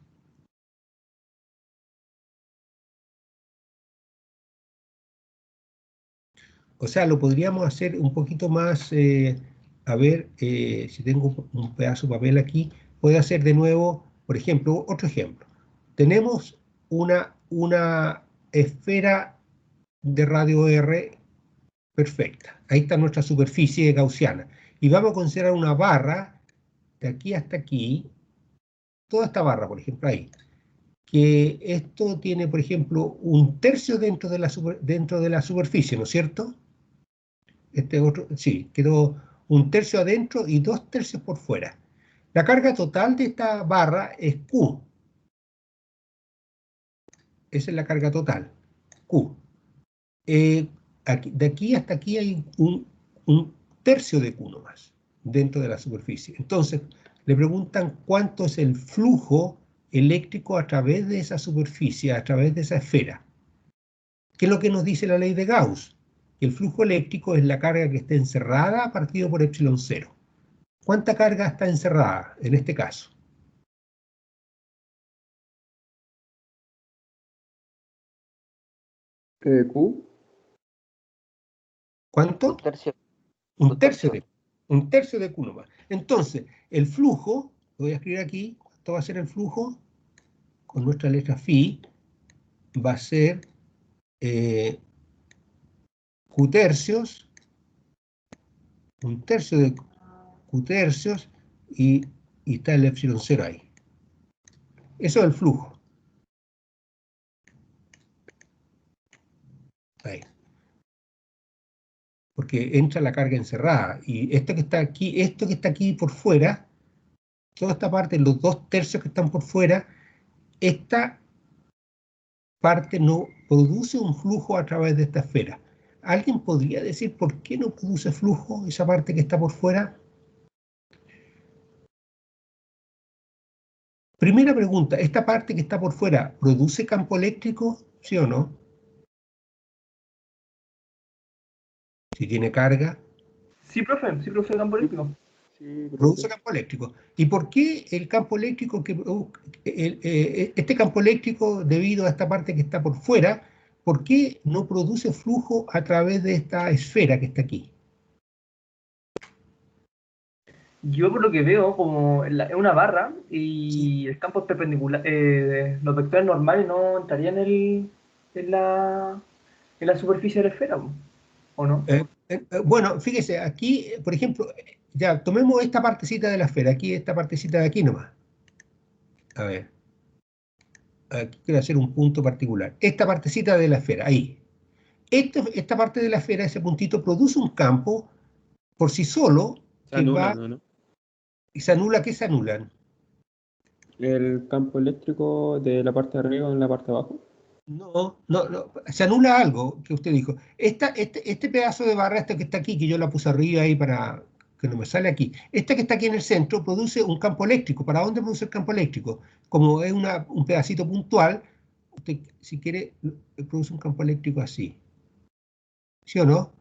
O sea, lo podríamos hacer un poquito más, a ver, si tengo un pedazo de papel aquí, puedo hacer de nuevo, por ejemplo, otro ejemplo. Tenemos una esfera de radio R perfecta. Ahí está nuestra superficie gaussiana. Y vamos a considerar una barra de aquí hasta aquí, toda esta barra, por ejemplo, ahí. Que esto tiene, por ejemplo, un tercio dentro de la superficie, ¿no es cierto? Este otro, sí, quedó un tercio adentro y 2/3 por fuera. La carga total de esta barra es Q. Esa es la carga total, Q. De aquí hasta aquí hay un tercio de Q nomás, dentro de la superficie. Entonces, le preguntan cuánto es el flujo eléctrico a través de esa superficie, a través de esa esfera. ¿Qué es lo que nos dice la ley de Gauss? Que el flujo eléctrico es la carga que está encerrada partido por epsilon 0. ¿Cuánta carga está encerrada en este caso? Q. ¿Cuánto? Un tercio. Un tercio de Q nomás. Entonces, el flujo, lo voy a escribir aquí, ¿cuánto va a ser el flujo? Con nuestra letra phi, va a ser Q tercios, un tercio de Q tercios, y está el epsilon 0 ahí. Eso es el flujo. Ahí. Porque entra la carga encerrada. Y esto que está aquí por fuera, toda esta parte, los 2/3 que están por fuera, esta parte no produce un flujo a través de esta esfera. ¿Alguien podría decir por qué no produce flujo esa parte que está por fuera? Primera pregunta, ¿esta parte que está por fuera produce campo eléctrico? ¿Sí o no? Si tiene carga, Sí, profe, campo eléctrico. Sí, produce profe. campo eléctrico. ¿Y por qué el campo eléctrico, este campo eléctrico, debido a esta parte que está por fuera, por qué no produce flujo a través de esta esfera que está aquí? Yo por lo que veo, como es una barra Sí. y el campo es perpendicular, los vectores normales no entrarían en la superficie de la esfera, ¿o no? Bueno, fíjese, aquí, por ejemplo, ya tomemos esta partecita de la esfera, aquí, esta partecita de aquí nomás. A ver, aquí quiero hacer un punto particular. Esta partecita de la esfera, ahí. Esta parte de la esfera, ese puntito, produce un campo por sí solo Se que va anulan, ¿no? y se anula. ¿Qué se anulan? El campo eléctrico de la parte de arriba en la parte de abajo. No, se anula algo que usted dijo. Este pedazo de barra, este que está aquí, que yo la puse arriba ahí para que no me sale aquí, esta que está aquí en el centro produce un campo eléctrico. ¿Para dónde produce el campo eléctrico? Como es un pedacito puntual, usted, si quiere, produce un campo eléctrico así. ¿Sí o no?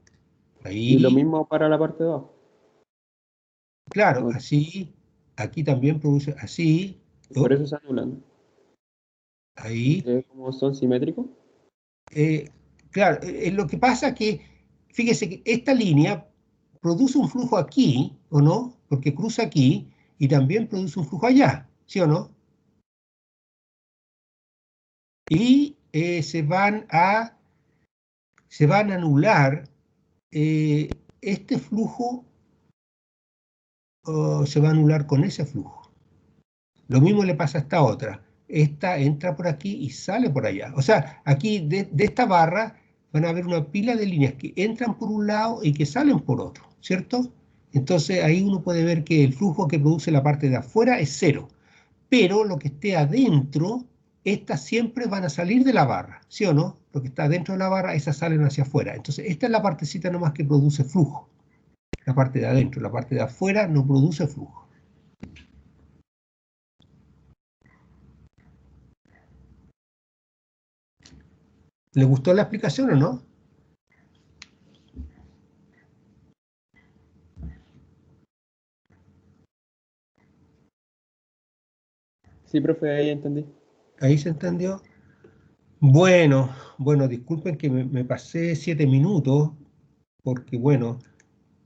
Y lo Ahí, mismo para la parte de abajo. claro, ¿No? así. Aquí también produce así. Por eso se anulan. Ahí. Como son simétricos. Claro, lo que pasa es que, fíjese que esta línea produce un flujo aquí, ¿o no? Porque cruza aquí y también produce un flujo allá, ¿sí o no? Y se van a anular este flujo, se va a anular con ese flujo. Lo mismo le pasa a esta otra. Esta entra por aquí y sale por allá. O sea, aquí de esta barra van a haber una pila de líneas que entran por un lado y que salen por otro, ¿cierto? Entonces ahí uno puede ver que el flujo que produce la parte de afuera es 0. Pero lo que esté adentro estas siempre van a salir de la barra, ¿sí o no? Lo que está dentro de la barra, esas salen hacia afuera. Entonces, esta es la partecita nomás que produce flujo. La parte de adentro, la parte de afuera no produce flujo. ¿Le gustó la explicación o no? Sí, profe, ahí entendí. ¿Ahí se entendió? Bueno, disculpen que me pasé 7 minutos, porque bueno,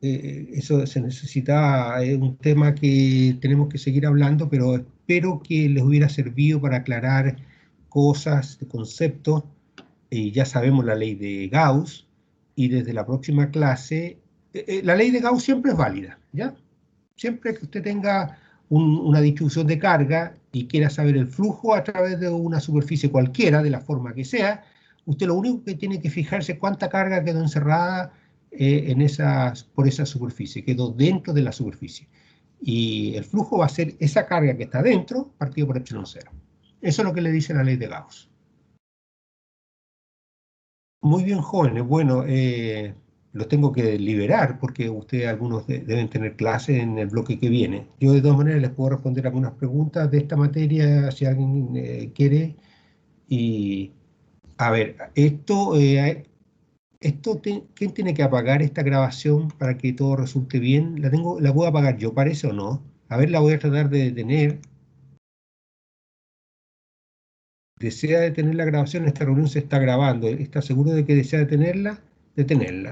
eso se necesita, es un tema que tenemos que seguir hablando, pero espero que les hubiera servido para aclarar cosas, conceptos. Ya sabemos la ley de Gauss, y desde la próxima clase, la ley de Gauss siempre es válida, ¿ya? Siempre que usted tenga una distribución de carga y quiera saber el flujo a través de una superficie cualquiera, de la forma que sea, usted lo único que tiene que fijarse es cuánta carga quedó encerrada por esa superficie, quedó dentro de la superficie. Y el flujo va a ser esa carga que está dentro, partido por epsilon cero. Eso es lo que le dice la ley de Gauss. Muy bien, jóvenes. Bueno, los tengo que liberar porque ustedes algunos deben tener clases en el bloque que viene. Yo de todas maneras les puedo responder algunas preguntas de esta materia si alguien quiere. Y a ver, ¿quién tiene que apagar esta grabación para que todo resulte bien? ¿La puedo apagar yo, parece o no? A ver, la voy a tratar de detener. ¿Desea detener la grabación? Esta reunión se está grabando. ¿Está seguro de que desea detenerla? Detenerla.